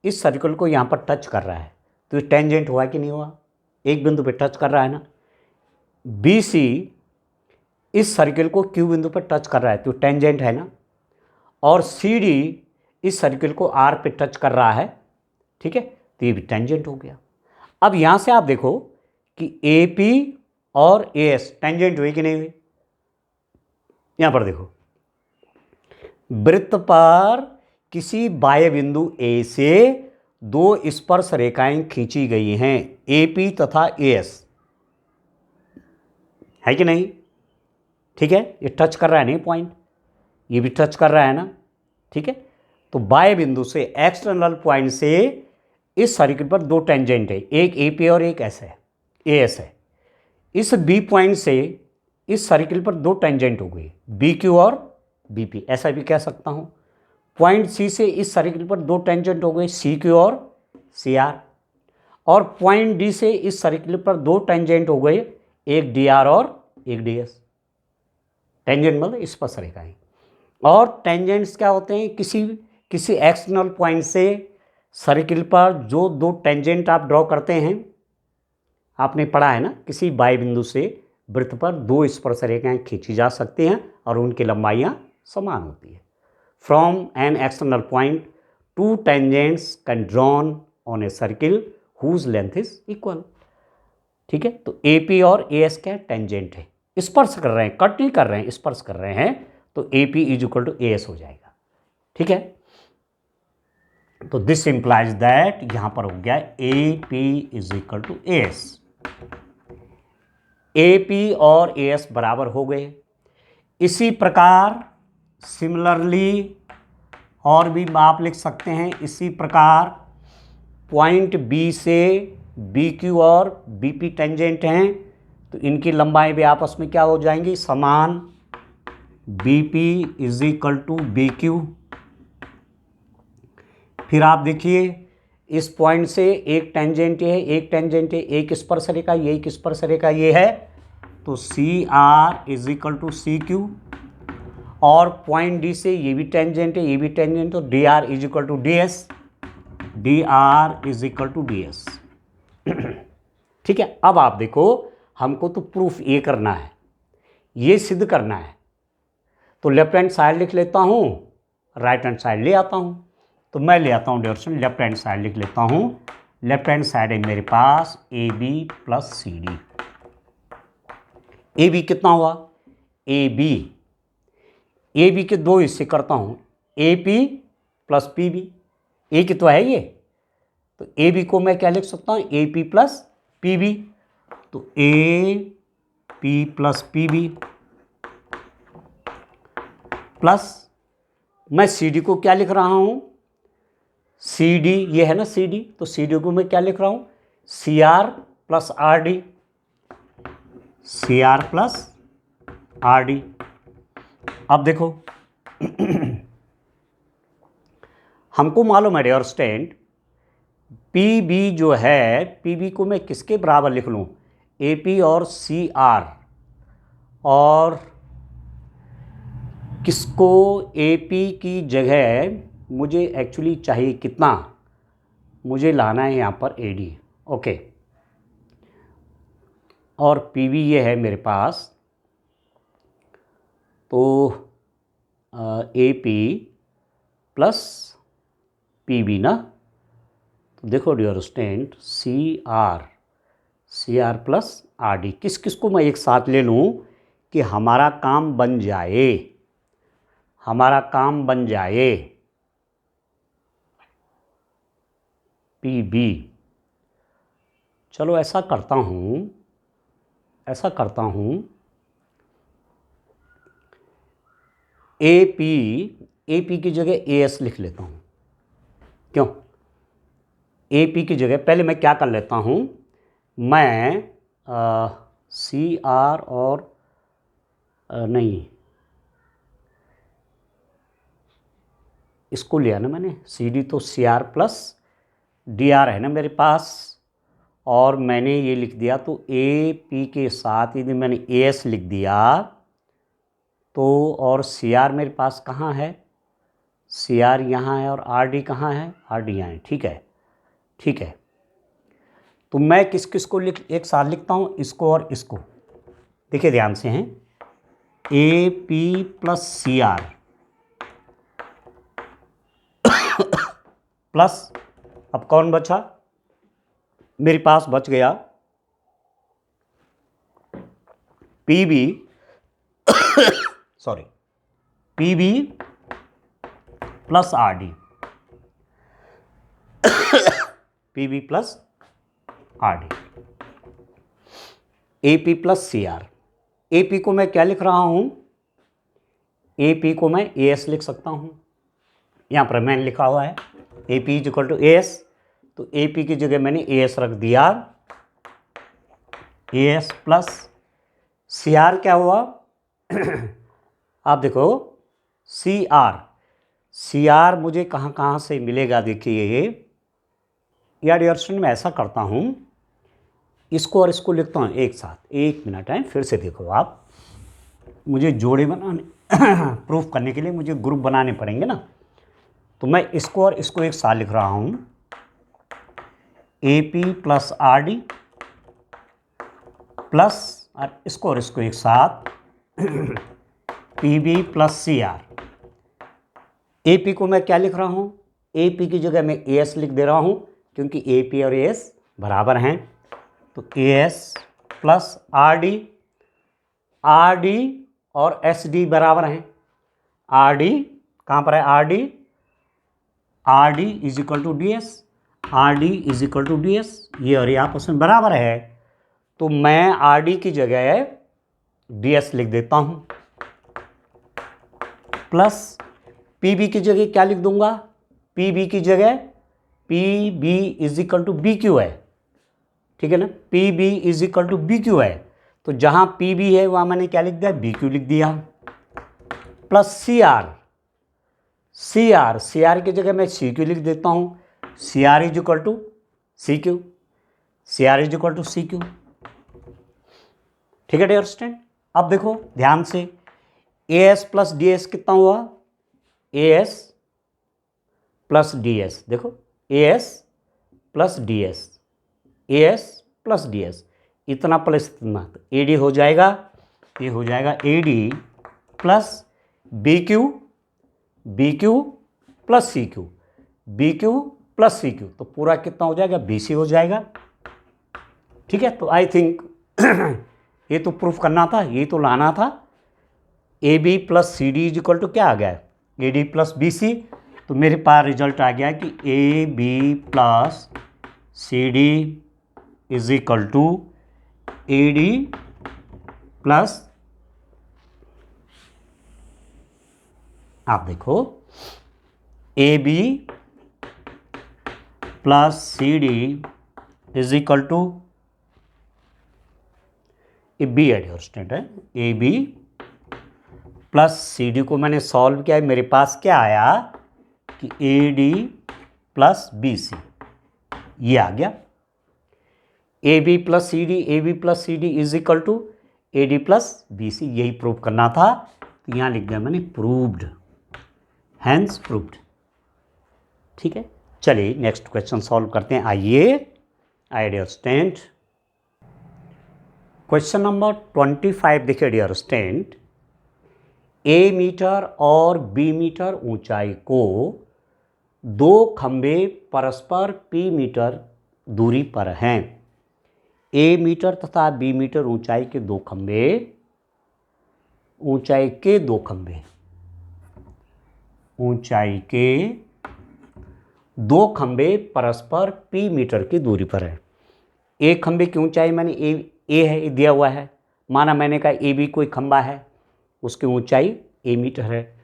इस सर्कल को यहां पर टच कर रहा है, तो ये टेंजेंट हुआ कि नहीं हुआ, एक बिंदु पे टच कर रहा है ना। BC इस सर्कल को Q बिंदु पर टच कर रहा है, तो टेंजेंट है ना। और CD इस सर्कल को R पे टच कर रहा है, ठीक है, तो ये भी टेंजेंट हो गया। अब यहां से आप देखो कि AP और AS टेंजेंट हुई कि नहीं हुई। यहां पर देखो, वृत्त पर किसी बाह्य बिंदु A से दो स्पर्श रेखाएं खींची गई हैं, AP तथा AS, है कि नहीं। ठीक है, ये टच कर रहा है नहीं पॉइंट, ये भी टच कर रहा है ना। ठीक है, तो बाह्य बिंदु से, एक्सटर्नल पॉइंट से इस सर्किल पर दो टेंजेंट है, एक AP और एक AS है। इस B पॉइंट से इस सर्किल पर दो टेंजेंट हो गई, BQ और BP, ऐसा भी कह सकता हूँ। पॉइंट C से इस सर्किल पर दो टेंजेंट हो गए, CQ और CR, और पॉइंट D से इस सर्किल पर दो टेंजेंट हो गए, एक DR और एक DS। टेंजेंट मतलब स्पर्श रेखाएं। और टेंजेंट्स क्या होते हैं, किसी एक्सटर्नल पॉइंट से सर्किल पर जो दो टेंजेंट आप ड्रॉ करते हैं, आपने पढ़ा है ना, किसी बाह्य बिंदु से वृत्त पर दो स्पर्श रेखाएं खींची जा सकती हैं और उनकी लंबाइयां समान होती है। From an external point two tangents can drawn on a circle whose length is equal. ठीक है, तो AP और AS क्या टेंजेंट है, स्पर्श कर रहे हैं, कट नहीं कर रहे हैं, स्पर्श कर रहे हैं, तो AP is equal to AS हो जाएगा। ठीक है, तो दिस इंप्लाइज दैट, यहां पर हो गया AP is equal to AS। AP और AS बराबर हो गए। इसी प्रकार सिमिलरली और भी आप लिख सकते हैं, इसी प्रकार पॉइंट B से BQ और BP टेंजेंट हैं, तो इनकी लंबाई भी आपस में क्या हो जाएंगी, समान। BP is equal to BQ। फिर आप देखिए, इस पॉइंट से एक टेंजेंट है, एक टेंजेंट है, एक स्पर्श रेखा, ये एक स्पर्श रेखा ये है, तो CR is equal to CQ। और पॉइंट D से ये भी टेंजेंट है, ये भी टेंजेंट, तो DR is equal to DS। DR is equal to DS। ठीक है, अब आप देखो, हमको तो प्रूफ ये करना है, ये सिद्ध करना है, तो लेफ्ट हैंड साइड लिख लेता हूं, राइट हैंड साइड ले आता हूं। तो मैं ले आता हूं डायरेक्शन, लेफ्ट हैंड साइड लिख लेता हूं। लेफ्ट हैंड साइड है मेरे पास AB प्लस CD। AB कितना हुआ, AB के दो हिस्से करता हूं, AP प्लस PB। एक तो है ये, तो AB को मैं क्या लिख सकता हूं, AP प्लस PB। तो AP प्लस PB प्लस मैं CD को क्या लिख रहा हूं, CD, ये है ना CD, तो CD को मैं क्या लिख रहा हूं, CR plus RD, CR plus RD। अब देखो हमको मालूम है डियर स्टूडेंट, PB जो है, PB को मैं किसके बराबर लिख लूं, AP और CR, और किसको, AP की जगह मुझे एक्चुअली चाहिए कितना, मुझे लाना है यहाँ पर AD। ओके, और PB ये है मेरे पास, तो AP प्लस PB ना। तो देखो dear student, CR plus RD, किस किस को मैं एक साथ ले लूँ कि हमारा काम बन जाए, हमारा काम बन जाए PB। चलो ऐसा करता हूँ, AP की जगह AS लिख लेता हूँ। क्यों, AP की जगह पहले मैं क्या कर लेता हूँ, मैं CR और नहीं, इसको लिया ना मैंने, CD, तो CR प्लस DR है ना मेरे पास, और मैंने ये लिख दिया, तो AP के साथ यदि मैंने AS लिख दिया, तो और CR मेरे पास कहाँ है, CR यहाँ है, और RD कहाँ है, RD यहाँ है। ठीक है, ठीक है, तो मैं किस किस को एक साथ लिखता हूँ, इसको और इसको। देखिए ध्यान से हैं, AP प्लस CR प्लस, अब कौन बचा मेरे पास, बच गया PB sorry, PB plus RD, PB plus RD, AP plus CR। AP को मैं क्या लिख रहा हूं, AP को मैं AS लिख सकता हूं, यहां पर मैंने लिखा हुआ है AP is equal to AS, तो AP की जगह मैंने AS रख दिया, AS प्लस CR क्या हुआ आप देखो, सी आर मुझे कहाँ कहाँ से मिलेगा, देखिए ये यार डियर स्टूडेंट मैं ऐसा करता हूँ, इसको और इसको लिखता हूँ एक साथ। एक मिनट है, फिर से देखो आप, मुझे जोड़े बनाने प्रूफ करने के लिए मुझे ग्रुप बनाने पड़ेंगे ना, तो मैं इसको और इसको एक साथ लिख रहा हूँ, A P plus R D plus, और इसको और इसको एक साथ P B plus C R. A P को मैं क्या लिख रहा हूँ, ए पी की जगह मैं ए एस लिख दे रहा हूँ, क्योंकि ए पी और ए एस बराबर हैं। तो A S plus R D और एस डी बराबर हैं। आर डी कहाँ पर है, R D is equal to D S, R D is equal to D S, ये और ये आपस में बराबर है। तो मैं आर डी की जगह डी एस लिख देता हूँ, प्लस पी बी की जगह क्या लिख दूंगा, पी बी की जगह P B is equal to B Q है, ठीक है ना, P B is equal to B Q है। तो जहाँ पी बी है वहाँ मैंने क्या लिख दिया, बी क्यू लिख दिया, प्लस सी आर की जगह मैं सी क्यू लिख देता हूँ, C R is equal to C Q, ठीक है डियर स्टूडेंट। अब देखो ध्यान से, A S plus D S कितना हुआ, A S plus D S, देखो A S plus D S, A S plus D S, इतना प्लस इतना, तो ए डी हो जाएगा, ये हो जाएगा A D plus B Q plus C Q, B Q plus C Q, तो पूरा कितना हो जाएगा, बी सी हो जाएगा, ठीक है। तो आई थिंक ये तो प्रूफ करना था, ये तो लाना था। A B plus C D is equal to क्या आ गया, A D plus B C, तो मेरे पास रिजल्ट आ गया कि A B plus C D is equal to A D plus, आप देखो A B plus C D is equal to, A B है स्टूडेंट है, A B plus C D को मैंने सॉल्व किया, मेरे पास क्या आया कि A D plus B C, ये आ गया, A B plus C D is equal to A D plus B C, यही प्रूव करना था, तो यहाँ लिख दिया मैंने प्रूव्ड, हैंस प्रूव्ड, ठीक है। चलिए नेक्स्ट क्वेश्चन सॉल्व करते हैं, आइए डियर स्टूडेंट, क्वेश्चन नंबर 25 देखिए डियर स्टूडेंट, ए मीटर और बी मीटर ऊंचाई को दो खंभे परस्पर पी मीटर दूरी पर हैं। ए मीटर तथा बी मीटर ऊंचाई के दो खंभे परस्पर पी मीटर की दूरी पर है। एक खंभे की ऊंचाई मैंने ए है दिया हुआ है, माना मैंने कहा ए बी कोई खंभा है, उसकी ऊंचाई ए मीटर है।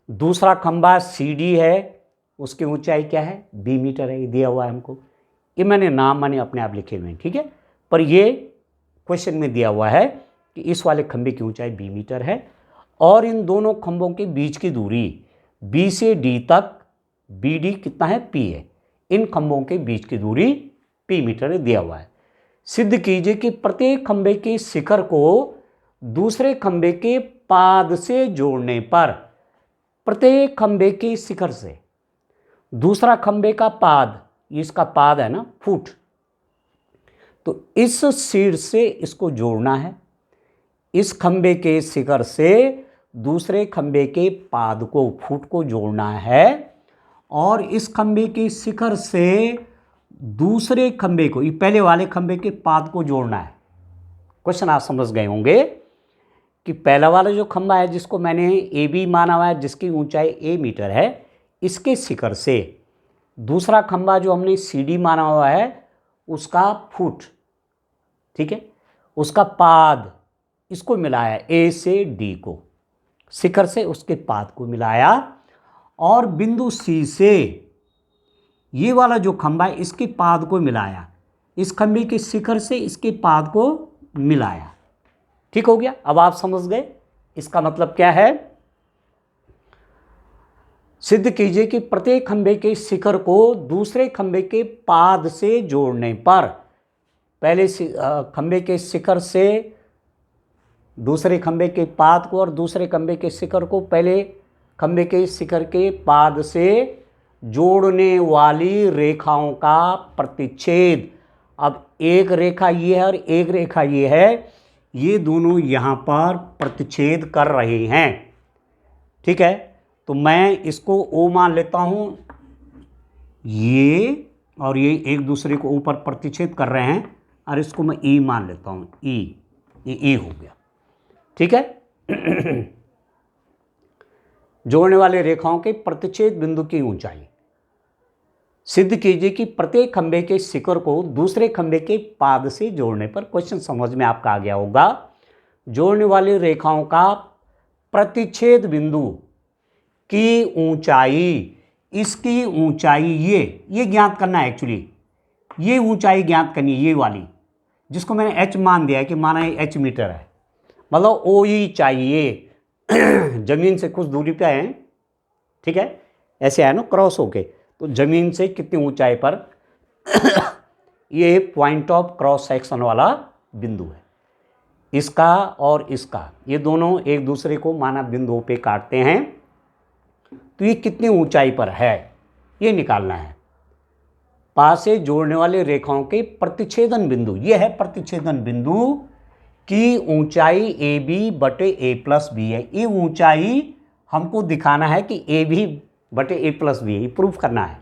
दूसरा खंभा सी डी है, उसकी ऊंचाई क्या है, बी मीटर है, ये दिया हुआ है हमको, ये मैंने अपने आप लिखे हुए हैं, ठीक है। पर ये क्वेश्चन में दिया हुआ है कि इस वाले खंभे की ऊंचाई बी मीटर है और इन दोनों खंभों के बीच की दूरी बी से डी तक, बी डी कितना है, पी है, इन खंभों के बीच की दूरी पी मीटर दिया हुआ है। सिद्ध कीजिए कि प्रत्येक खंभे के शिखर को दूसरे खंभे के पाद से जोड़ने पर, प्रत्येक खंभे के शिखर से दूसरा खंभे का पाद, इसका पाद है ना फुट, तो इस शीर्ष से इसको जोड़ना है, इस खंभे के शिखर से दूसरे खंभे के पाद को, फुट को जोड़ना है, और इस खंभे के शिखर से दूसरे खंभे को, ये पहले वाले खंभे के पाद को जोड़ना है। क्वेश्चन आप समझ गए होंगे कि पहला वाला जो खंभा है जिसको मैंने ए बी माना हुआ है, जिसकी ऊंचाई ए मीटर है, इसके शिखर से दूसरा खंभा जो हमने सी डी माना हुआ है उसका फुट, ठीक है, उसका पाद, इसको मिलाया ए से डी को, शिखर से उसके पाद को मिलाया, और बिंदु सी से ये वाला जो खंभा है इसके पाद को मिलाया, इस खंभे के शिखर से इसके पाद को मिलाया, ठीक हो गया। अब आप समझ गए इसका मतलब क्या है सिद्ध कीजिए कि प्रत्येक खंभे के शिखर को दूसरे खंभे के पाद से जोड़ने पर, पहले खंभे के शिखर से दूसरे खंभे के पाद को और दूसरे खंभे के शिखर को पहले खंभे के शिखर के पाद से जोड़ने वाली रेखाओं का प्रतिच्छेद। अब एक रेखा ये है और एक रेखा ये है, ये दोनों यहाँ पर प्रतिच्छेद कर रहे हैं। ठीक है, तो मैं इसको O मान लेता हूँ, ये और ये एक दूसरे को ऊपर प्रतिच्छेद कर रहे हैं, और इसको मैं E मान लेता हूँ, E, ये E हो गया। ठीक है। जोड़ने वाले रेखाओं के प्रतिच्छेद बिंदु की ऊंचाई। सिद्ध कीजिए कि प्रत्येक खंभे के शिखर को दूसरे खंभे के पाद से जोड़ने पर, क्वेश्चन समझ में आपका आ गया होगा। जोड़ने वाली रेखाओं का प्रतिच्छेद बिंदु की ऊंचाई, इसकी ऊंचाई ये ज्ञात करना है। एक्चुअली ये ऊंचाई ज्ञात करनी है, ये वाली जिसको मैंने h मान दिया है कि माना ये h मीटर है, मतलब OE चाहिए। जमीन से कुछ दूरी पे है, ठीक है, ऐसे है ना क्रॉस होके, तो जमीन से कितनी ऊंचाई पर ये पॉइंट ऑफ क्रॉस सेक्शन वाला बिंदु है। इसका और इसका, ये दोनों एक दूसरे को माना बिंदुओं पे काटते हैं, तो ये कितनी ऊंचाई पर है ये निकालना है। पास से जोड़ने वाले रेखाओं के प्रतिच्छेदन बिंदु, ये है प्रतिच्छेदन बिंदु की ऊंचाई AB/A+B है। ये ऊंचाई हमको दिखाना है कि AB/A+B है, ये प्रूफ करना है।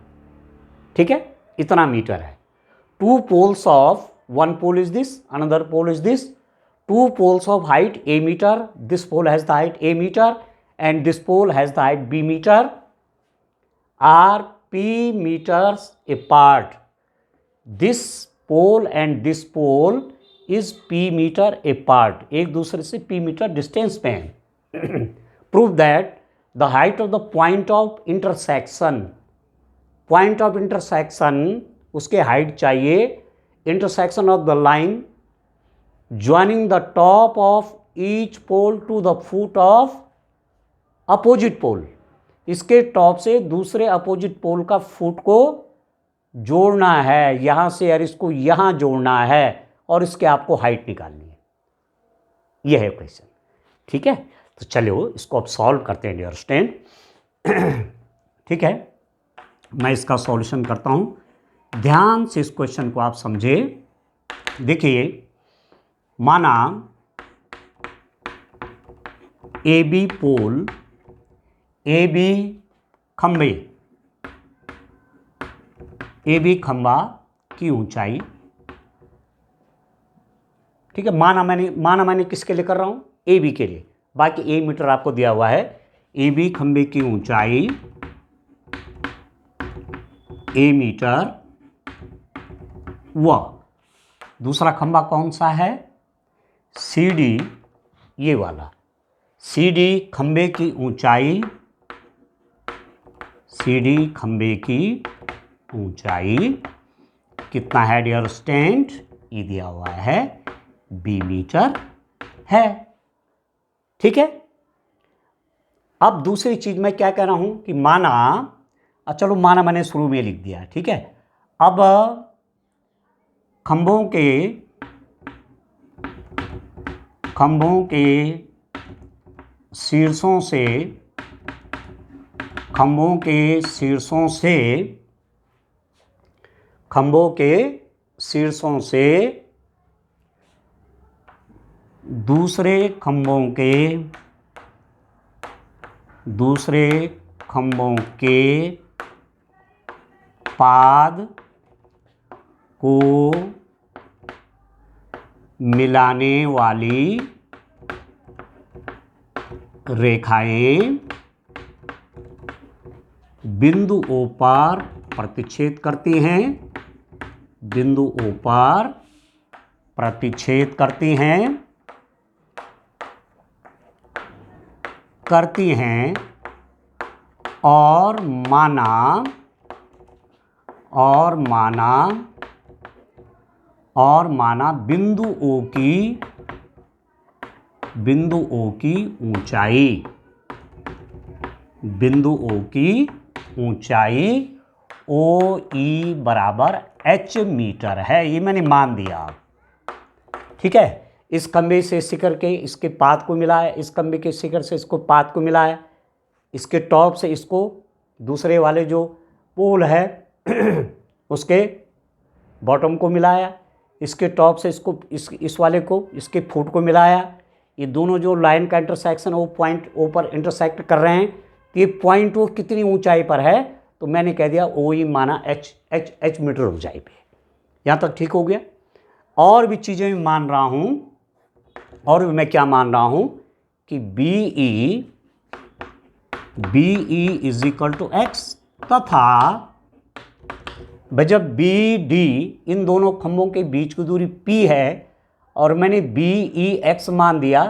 ठीक है, इतना मीटर है। Two poles of, one pole is this, another pole is this, two poles of height A metre, this pole has the height A metre and this pole has the height B meter, are P meters apart. This pole and this pole is P meter apart. एक दूसरे से P metre distance पे हैं। Prove that the height of the point of intersection, point of intersection उसके height चाहिए, intersection of the line joining the top of each pole to the foot of opposite pole, इसके top से दूसरे opposite pole का foot को जोड़ना है यहां से, और इसको यहां जोड़ना है, और इसके आपको हाइट निकालनी है। यह है क्वेश्चन। ठीक है, तो चलो इसको अब सॉल्व करते हैं डियर स्टूडेंट। ठीक है, मैं इसका सॉल्यूशन करता हूं, ध्यान से इस क्वेश्चन को आप समझे। देखिए, माना AB पोल, AB खंभे, AB खंभा की ऊंचाई, ठीक है, माना मैंने किसके लिए कर रहा हूं, AB के लिए, बाकी A मीटर आपको दिया हुआ है। AB खंभे की ऊंचाई A मीटर, व दूसरा खंभा कौन सा है, CD, ये वाला CD खंभे की ऊंचाई, CD खंभे की ऊंचाई कितना है डियर स्टूडेंट, ये दिया हुआ है B मीटर है। ठीक है, अब दूसरी चीज मैं क्या कह रहा हूं कि माना, चलो माना मैंने शुरू में लिख दिया। ठीक है, अब खंभों के शीर्षों से, खंभों के शीर्षों से दूसरे खंभों के पाद को मिलाने वाली रेखाएं बिंदु O पर प्रतिच्छेद करती हैं, बिंदु O पर प्रतिच्छेद करती हैं और माना बिंदु O की ऊंचाई बिंदु O की ऊंचाई OE बराबर h मीटर है, ये मैंने मान दिया। ठीक है, इस खंबे से शिखर के इसके पात को मिलाया, इस खंबे के शिखर से इसको पात को मिलाया, इसके टॉप से इसको दूसरे वाले जो पोल है उसके बॉटम को मिलाया, इसके टॉप से इसको इस वाले को इसके फुट को मिलाया। ये दोनों जो लाइन का इंटरसेक्शन वो पॉइंट ओ पर इंटरसेक्ट कर रहे हैं, तो ये पॉइंट वो कितनी ऊंचाई पर है, तो मैंने कह दिया ओ ई माना एच मीटर ऊंचाई पे। यहाँ तक ठीक हो गया। और भी चीज़ें मैं मान रहा हूँ, और भी मैं क्या मान रहा हूँ कि B E is equal to X, तथा जब बी डी इन दोनों खंभों के बीच की दूरी P है और मैंने बी ई एक्स मान दिया,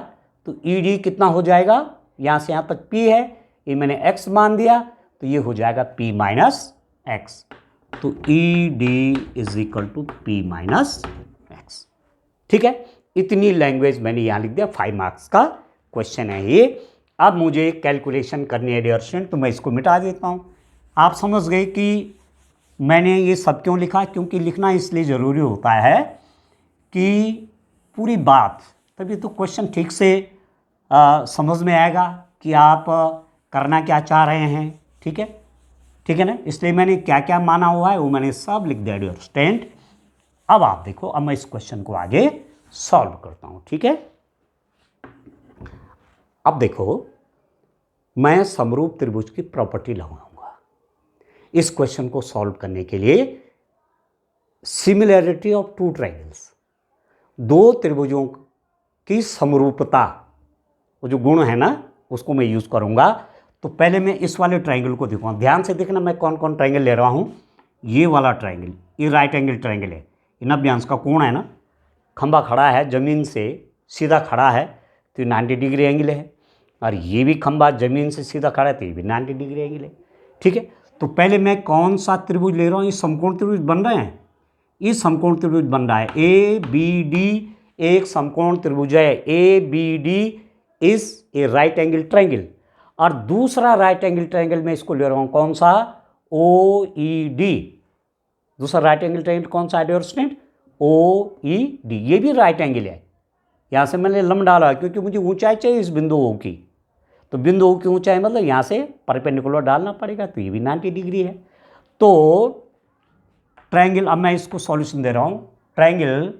तो ई डी कितना हो जाएगा, यहाँ से यहाँ तक P है, ये मैंने x मान दिया, तो ये हो जाएगा P माइनस एक्स। तो E D is equal to P minus X. ठीक है, इतनी लैंग्वेज मैंने यहाँ लिख दिया। 5 मार्क्स का क्वेश्चन है ये। अब मुझे कैलकुलेशन करनी है डियर स्टूडेंट, तो मैं इसको मिटा देता हूँ। आप समझ गए कि मैंने ये सब क्यों लिखा, क्योंकि लिखना इसलिए ज़रूरी होता है कि पूरी बात, तभी तो क्वेश्चन ठीक से समझ में आएगा कि आप करना क्या चाह रहे हैं। ठीक है ना, इसलिए मैंने क्या क्या माना हुआ है वो मैंने सब लिख दिया डियर स्टूडेंट। अब आप देखो, अब मैं इस क्वेश्चन को आगे सॉल्व करता हूँ। ठीक है, अब देखो, मैं समरूप त्रिभुज की प्रॉपर्टी लगाऊंगा इस क्वेश्चन को सॉल्व करने के लिए। सिमिलैरिटी ऑफ टू ट्रायंगल्स, दो त्रिभुजों की समरूपता, वो जो गुण है ना, उसको मैं यूज करूंगा। तो पहले मैं इस वाले ट्रायंगल को दिखाऊंगा, ध्यान से देखना मैं कौन कौन ट्रायंगल ले रहा हूं। ये वाला ट्रायंगल, ये राइट एंगल ट्रायंगल है, ये 90 अंश का कोण है ना, खंबा खड़ा है जमीन से सीधा खड़ा है तो 90 डिग्री एंगल है, और ये भी खंबा जमीन से सीधा खड़ा है तो ये भी 90 डिग्री एंगल है। ठीक है, तो पहले मैं कौन सा त्रिभुज ले रहा हूँ, ये समकोण त्रिभुज बन रहे हैं, ये समकोण त्रिभुज बन रहा है ए बी डी, एक समकोण त्रिभुज है A B D is a right angle triangle, और दूसरा राइट एंगल ट्रायंगल में इसको ले रहा हूँ कौन सा, ओ ई डी। दूसरा राइट एंगल ट्रायंगल कौन सा है डियर स्टूडेंट, ओ ई डी, ये भी राइट एंगल है। यहाँ से मैंने लंब डाला क्योंकि मुझे ऊंचाई चाहिए इस बिंदु ओ की, तो बिंदु की ऊंचाई मतलब यहाँ से परपेंडिकुलर डालना पड़ेगा, तो ये भी 90 डिग्री है। तो ट्रायंगल, अब मैं इसको सॉल्यूशन दे रहा हूँ, triangle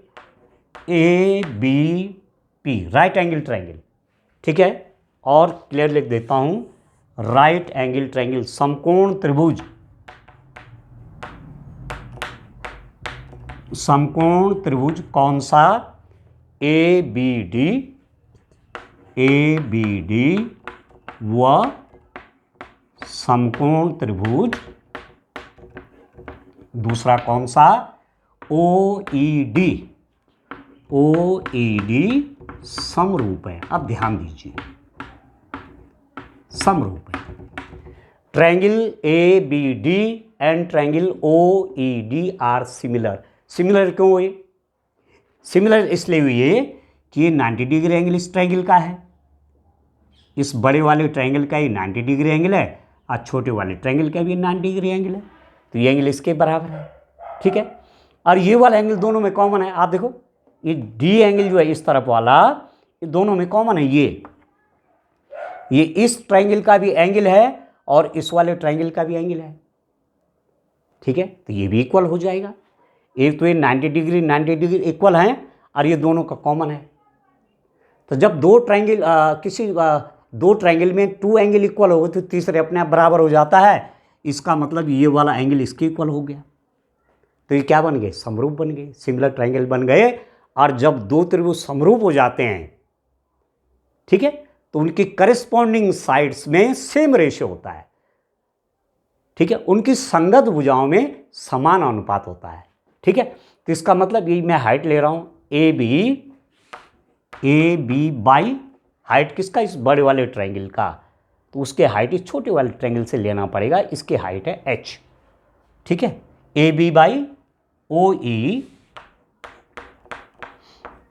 A B P right angle triangle. ठीक है, और क्लियर लिख देता हूँ, राइट एंगल ट्रायंगल समकोण त्रिभुज, समकोण त्रिभुज कौन सा, ए बी डी व समकोण त्रिभुज दूसरा कौन सा, ओ ई डी समरूप है। अब ध्यान दीजिए, समरूप है। Triangle A B D and triangle O E D are similar. Similar क्यों हुए, सिमिलर इसलिए हुई है कि ये 90 डिग्री एंगल इस ट्रायंगल का है, इस बड़े वाले ट्रायंगल का ये 90 डिग्री एंगल है, और छोटे वाले ट्रायंगल का भी 90 डिग्री एंगल है, तो ये एंगल इसके बराबर है। ठीक है, और ये वाला एंगल दोनों में कॉमन है। आप देखो, ये डी एंगल जो है इस तरफ वाला, ये दोनों में कॉमन है, ये इस ट्रायंगल का भी एंगल है और इस वाले ट्रायंगल का भी एंगल है। ठीक है, तो ये भी इक्वल हो जाएगा। एक तो ये 90 डिग्री इक्वल हैं, और ये दोनों का कॉमन है। तो जब दो ट्रायंगल दो ट्रायंगल में टू एंगल इक्वल हो तो तीसरे अपने आप बराबर हो जाता है, इसका मतलब ये वाला एंगल इसके इक्वल हो गया, तो ये क्या बन गए, समरूप बन गए, सिमिलर ट्रायंगल बन गए। और जब दो त्रिभुज समरूप हो जाते हैं, ठीक है, तो उनकी करेस्पॉन्डिंग साइड्स में सेम रेशियो होता है। ठीक है, उनकी संगत भुजाओं में समान अनुपात होता है। ठीक है, तो इसका मतलब ये मैं हाइट ले रहा हूं ए बी बाई हाइट किसका, इस बड़े वाले ट्रायंगल का, तो उसके हाइट इस छोटे वाले ट्रायंगल से लेना पड़ेगा, इसकी हाइट है h। ठीक है, A B by O E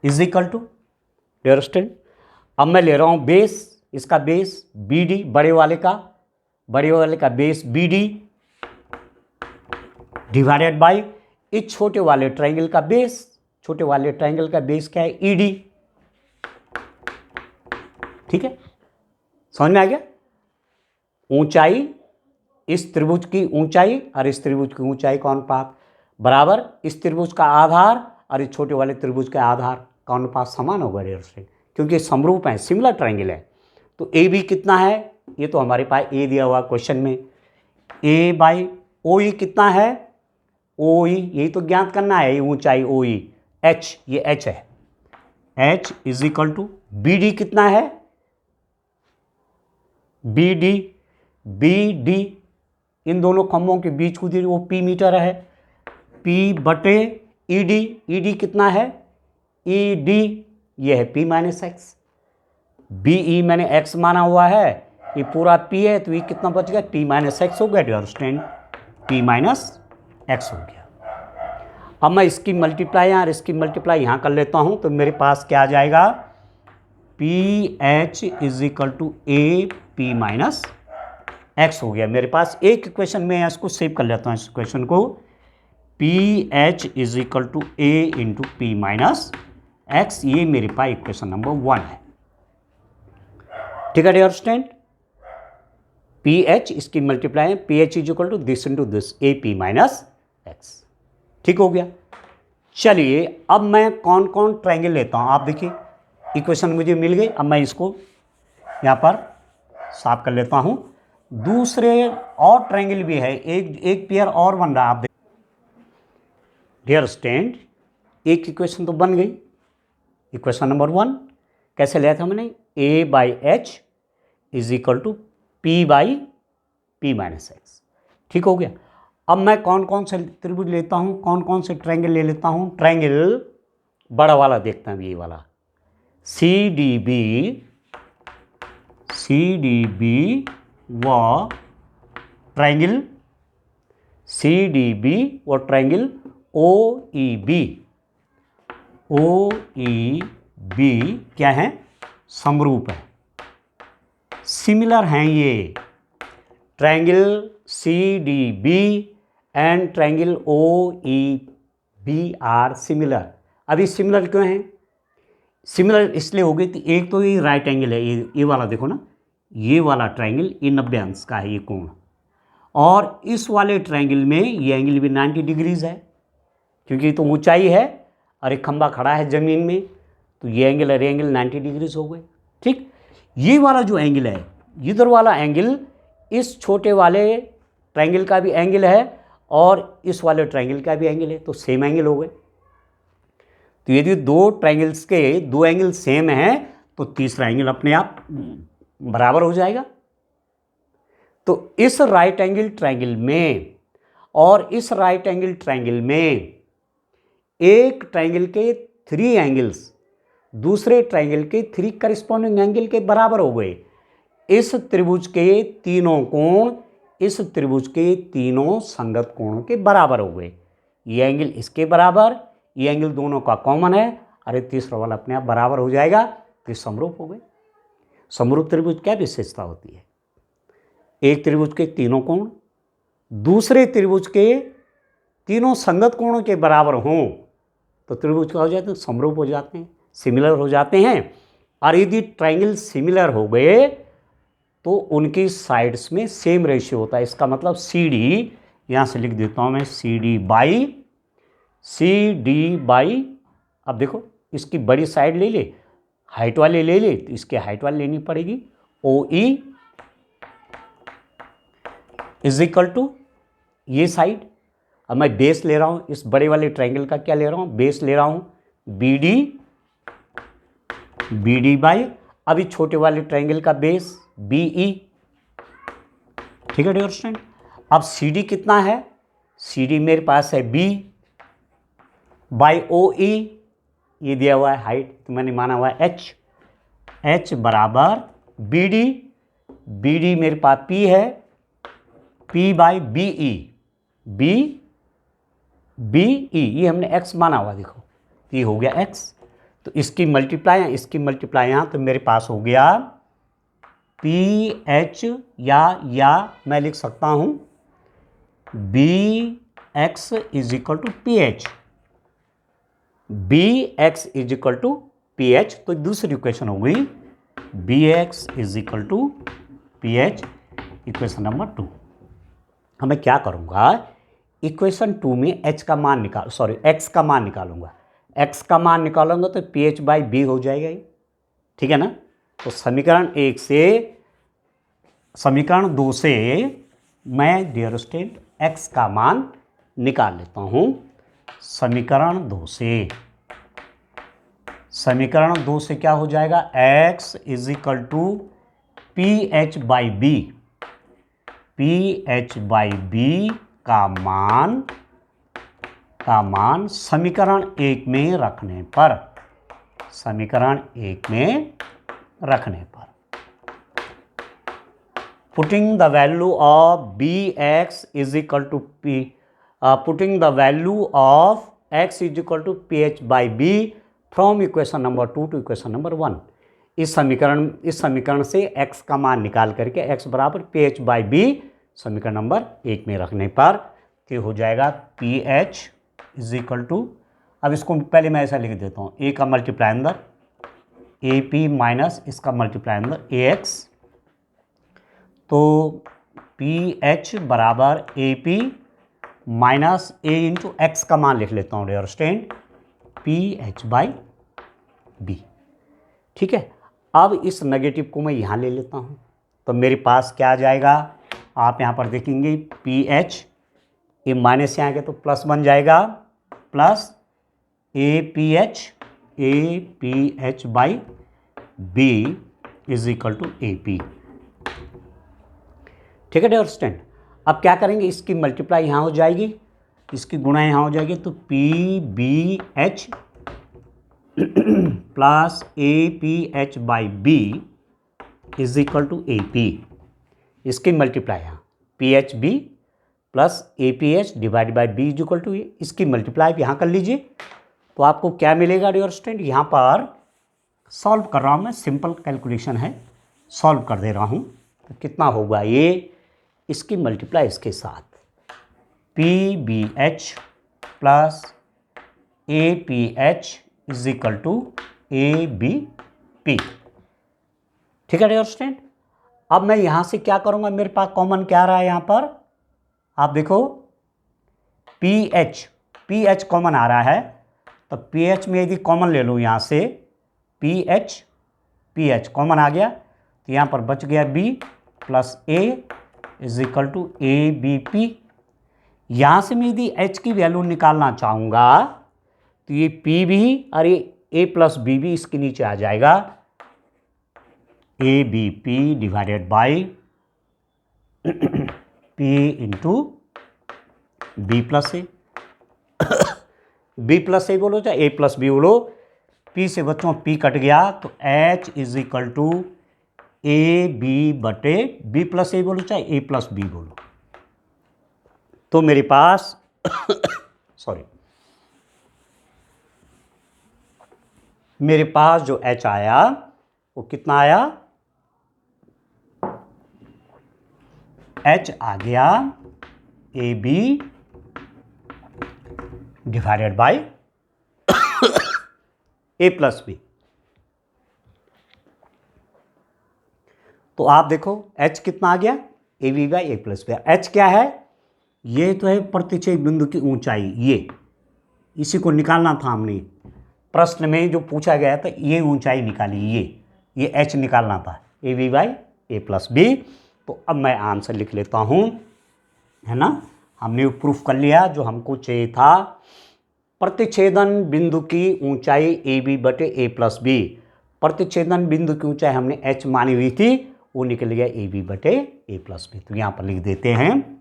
is equal to, dear student, अब मैं ले रहा हूं बेस, इसका बेस बी डी बड़े वाले का, बड़े वाले का base B D divided by इस छोटे वाले ट्रायंगल का बेस, छोटे वाले ट्रायंगल का बेस क्या है, ई डी। ठीक है, समझ में आ गया। ऊंचाई, इस त्रिभुज की ऊंचाई और इस त्रिभुज की ऊंचाई का अनुपात बराबर इस त्रिभुज का आधार और इस छोटे वाले त्रिभुज के आधार का अनुपात समान होगा डियर स्टूडेंट, क्योंकि समरूप है, सिमिलर ट्रायंगल है। तो ए बी कितना है, ये तो हमारे पास ए दिया हुआ क्वेश्चन में, ए बाई ओ ई कितना है, ओ ई यही तो ज्ञात करना है, ये ऊंचाई ओ ई, एच ये एच है, H is equal to B D कितना है, बी डी, बी डी इन दोनों खंभों के बीच की दूरी वो पी मीटर है, पी बटे ई डी, ई डी कितना है, ई डी ये है P minus X, B E मैंने एक्स माना हुआ है, ये पूरा पी है तो ये कितना बच गया, पी माइनस एक्स हो गया dear student, P minus X हो गया। अब मैं इसकी मल्टीप्लाई और इसकी मल्टीप्लाई यहाँ कर लेता हूँ तो मेरे पास क्या आ जाएगा, P H is equal to A P minus X हो गया। मेरे पास एक इक्वेशन में इसको सेव कर लेता हूँ, इस इक्वेशन को, P H is equal to A into P minus X, ये मेरे पास इक्वेशन नंबर 1 है। ठीक है डियर स्टूडेंट, पी एच इसकी मल्टीप्लाई है, P H is equal to this into this A P minus X. ठीक हो गया। चलिए अब मैं कौन कौन ट्रायंगल लेता हूँ, आप देखिए इक्वेशन मुझे मिल गई, अब मैं इसको यहाँ पर साफ कर लेता हूँ। दूसरे और ट्रायंगल भी है, एक पेयर और बन रहा है, आप देखिए डियर स्टूडेंट, एक इक्वेशन तो बन गई, इक्वेशन नंबर 1 कैसे लिया था मैंने, A by H is equal to P by P minus X. ठीक हो गया। अब मैं कौन कौन से त्रिभुज लेता हूँ, कौन कौन से ट्रायंगल ले लेता हूँ, ट्रायंगल बड़ा वाला देखते हैं, ये वाला सी डी बी व ट्रायंगल सी डी बी व ट्रायंगल ओ ई बी क्या है, समरूप है, सिमिलर हैं ये, triangle C D B and triangle O E B are similar. अभी सिमिलर क्यों हैं, सिमिलर इसलिए हो गई, एक तो ये राइट एंगल है, ये वाला देखो ना, ये वाला ट्रायंगल ये 90 अंश का है ये कोण, और इस वाले ट्रायंगल में ये एंगल भी 90 डिग्रीज है, क्योंकि तो ऊंचाई है और एक खंबा खड़ा है जमीन में, तो ये एंगल और एंगल 90 डिग्रीज हो गए। ठीक, ये वाला जो एंगल है, इधर वाला एंगल इस छोटे वाले ट्रायंगल का भी एंगल है और इस वाले ट्रायंगल का भी एंगल है, तो सेम एंगल हो गए। तो यदि दो ट्रायंगल्स के दो एंगल सेम हैं तो तीसरा एंगल अपने आप बराबर हो जाएगा। तो इस राइट एंगल ट्रायंगल में और इस राइट एंगल ट्रायंगल में एक ट्रायंगल के 3 एंगल्स दूसरे ट्रायंगल के 3 करस्पॉन्डिंग एंगल के बराबर हो गए। इस त्रिभुज के तीनों कोण इस त्रिभुज के तीनों संगत कोणों के बराबर हो गए। ये एंगल इसके बराबर, ये एंगल दोनों का कॉमन है, अरे तीसरा वाला अपने आप बराबर हो जाएगा, तो समरूप हो गए। समरूप त्रिभुज क्या विशेषता होती है, एक त्रिभुज के तीनों कोण दूसरे त्रिभुज के तीनों संगत कोणों के बराबर हों तो त्रिभुज क्या हो जाते हैं, समरूप हो जाते हैं, सिमिलर हो जाते हैं। और यदि ट्रायंगल सिमिलर हो गए तो उनकी साइड्स में सेम रेशियो होता है। इसका मतलब सी डी, यहाँ से लिख देता हूँ मैं, सी डी बाई, अब देखो इसकी बड़ी साइड ले ले, हाइट वाली ले ले, तो इसके हाइट वाली लेनी पड़ेगी, ओ ई इज इक्वल टू ये साइड, अब मैं बेस ले रहा हूँ, इस बड़े वाले ट्रायंगल का क्या ले रहा हूँ, बेस ले रहा हूँ, बी डी बाई, अभी छोटे वाले ट्रायंगल का बेस बी ई। ठीक है डियर स्टूडेंट, अब सी डी कितना है, सी डी मेरे पास है बी बाई ओ ई, ये दिया हुआ है हाइट, तो मैंने माना हुआ है एच, एच बराबर बी डी मेरे पास पी है, P by B E, B E ये हमने एक्स माना हुआ, देखो ये हो गया एक्स, तो इसकी मल्टीप्लाई यहाँ, तो मेरे पास हो गया पी एच या मैं लिख सकता हूं B X is equal to P H, B X is equal to P H. तो दूसरी इक्वेशन हो गई B X is equal to P H, equation number 2। अब मैं क्या करूंगा, इक्वेशन 2 में एक्स का मान निकालूंगा। एक्स का मान निकालूंगा तो पी एच बाई बी हो जाएगा ये, ठीक है ना। तो समीकरण 2 से मैं डियर स्टूडेंट एक्स का मान निकाल लेता हूं। समीकरण 2 से क्या हो जाएगा, X is equal to P H by B, P H by B का मान समीकरण 1 में रखने पर, putting the value of B X is equal to P, putting the value of X is equal to P H by B from equation number 2 to equation number 1। इस समीकरण से x का मान निकाल करके x बराबर पी एच बाई बी समीकरण नंबर 1 में रखने पर क्या हो जाएगा, P H is equal to, अब इसको पहले मैं ऐसा लिख देता हूँ, ए का मल्टीप्लाई अंदर ए पी माइनस इसका मल्टीप्लाई अंदर ए एक्स, तो पी एच बराबर A P minus A into X का मान लिख लेता हूँ dear student, P H by B, ठीक है। अब इस नेगेटिव को मैं यहाँ ले लेता हूँ, तो मेरे पास क्या आ जाएगा, आप यहाँ पर देखेंगे पी एच, ए माइनस यहाँ आएगा तो प्लस बन जाएगा, plus A P H by B is equal to A P, ठीक है डियर स्टूडेंट। अब क्या करेंगे, इसकी मल्टीप्लाई यहाँ हो जाएगी, इसकी गुणा यहाँ हो जाएगी, तो P B H plus A P H by B is equal to A P, इसकी मल्टीप्लाई यहाँ P H B plus A P H divide by B is equal to A, इसकी मल्टीप्लाई यहाँ कर लीजिए, तो आपको क्या मिलेगा डियर स्टूडेंट, यहाँ पर सॉल्व कर रहा हूँ मैं, सिंपल कैलकुलेशन है, सॉल्व कर दे रहा हूँ, तो कितना होगा ये, इसकी मल्टीप्लाई इसके साथ P B H plus A P H is equal to A B P, ठीक है डियर स्टूडेंट। अब मैं यहाँ से क्या करूँगा, मेरे पास कॉमन क्या रहा है यहाँ पर, आप देखो पी एच कॉमन आ रहा है, तो पी एच में यदि कॉमन ले लूँ यहाँ से पी एच कॉमन आ गया, तो यहाँ पर बच गया B plus A is equal to A B P. यहाँ से मैं यदि एच की वैल्यू निकालना चाहूँगा तो ये पी भी और ये ए प्लस बी भी इसके नीचे आ जाएगा, A B P divided by P into B plus A, B plus A बोलो चाहे ए प्लस बी बोलो, पी से बच्चों पी कट गया, तो H is equal to A B बटे बी प्लस ए बोलो चाहे ए प्लस बी बोलो, तो मेरे पास सॉरी मेरे पास जो h आया वो कितना आया, h आ गया A B divided by A plus B. तो आप देखो h कितना आ गया, A B by A plus B. h क्या है, ये तो है प्रतिच्छेद बिंदु की ऊंचाई, ये इसी को निकालना था हमने, प्रश्न में जो पूछा गया था ये ऊंचाई निकाली, ये h निकालना था, A B by A plus B. तो अब मैं आंसर लिख लेता हूँ, है ना, हमने प्रूफ कर लिया जो हमको चाहिए था, प्रतिच्छेदन बिंदु की ऊंचाई ए बी बटे ए प्लस बी, प्रतिच्छेदन बिंदु की ऊंचाई हमने h मानी हुई थी, वो निकल गया ए बी बटे ए प्लस बी। तो यहाँ पर लिख देते हैं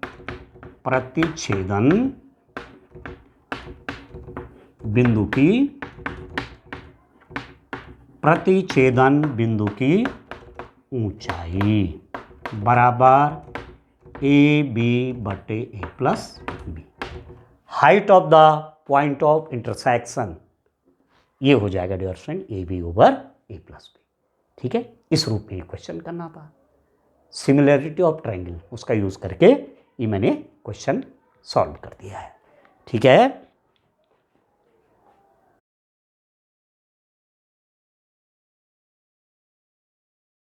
प्रतिच्छेदन बिंदु की ऊंचाई बराबर ए बी बटे A plus B, height of the point of intersection, ये हो जाएगा dear friend A B over A plus B, ठीक है। इस रूप में क्वेश्चन करना था। सिमिलरिटी ऑफ ट्रायंगल, उसका यूज़ करके ये मैंने क्वेश्चन सॉल्व कर दिया है। ठीक है।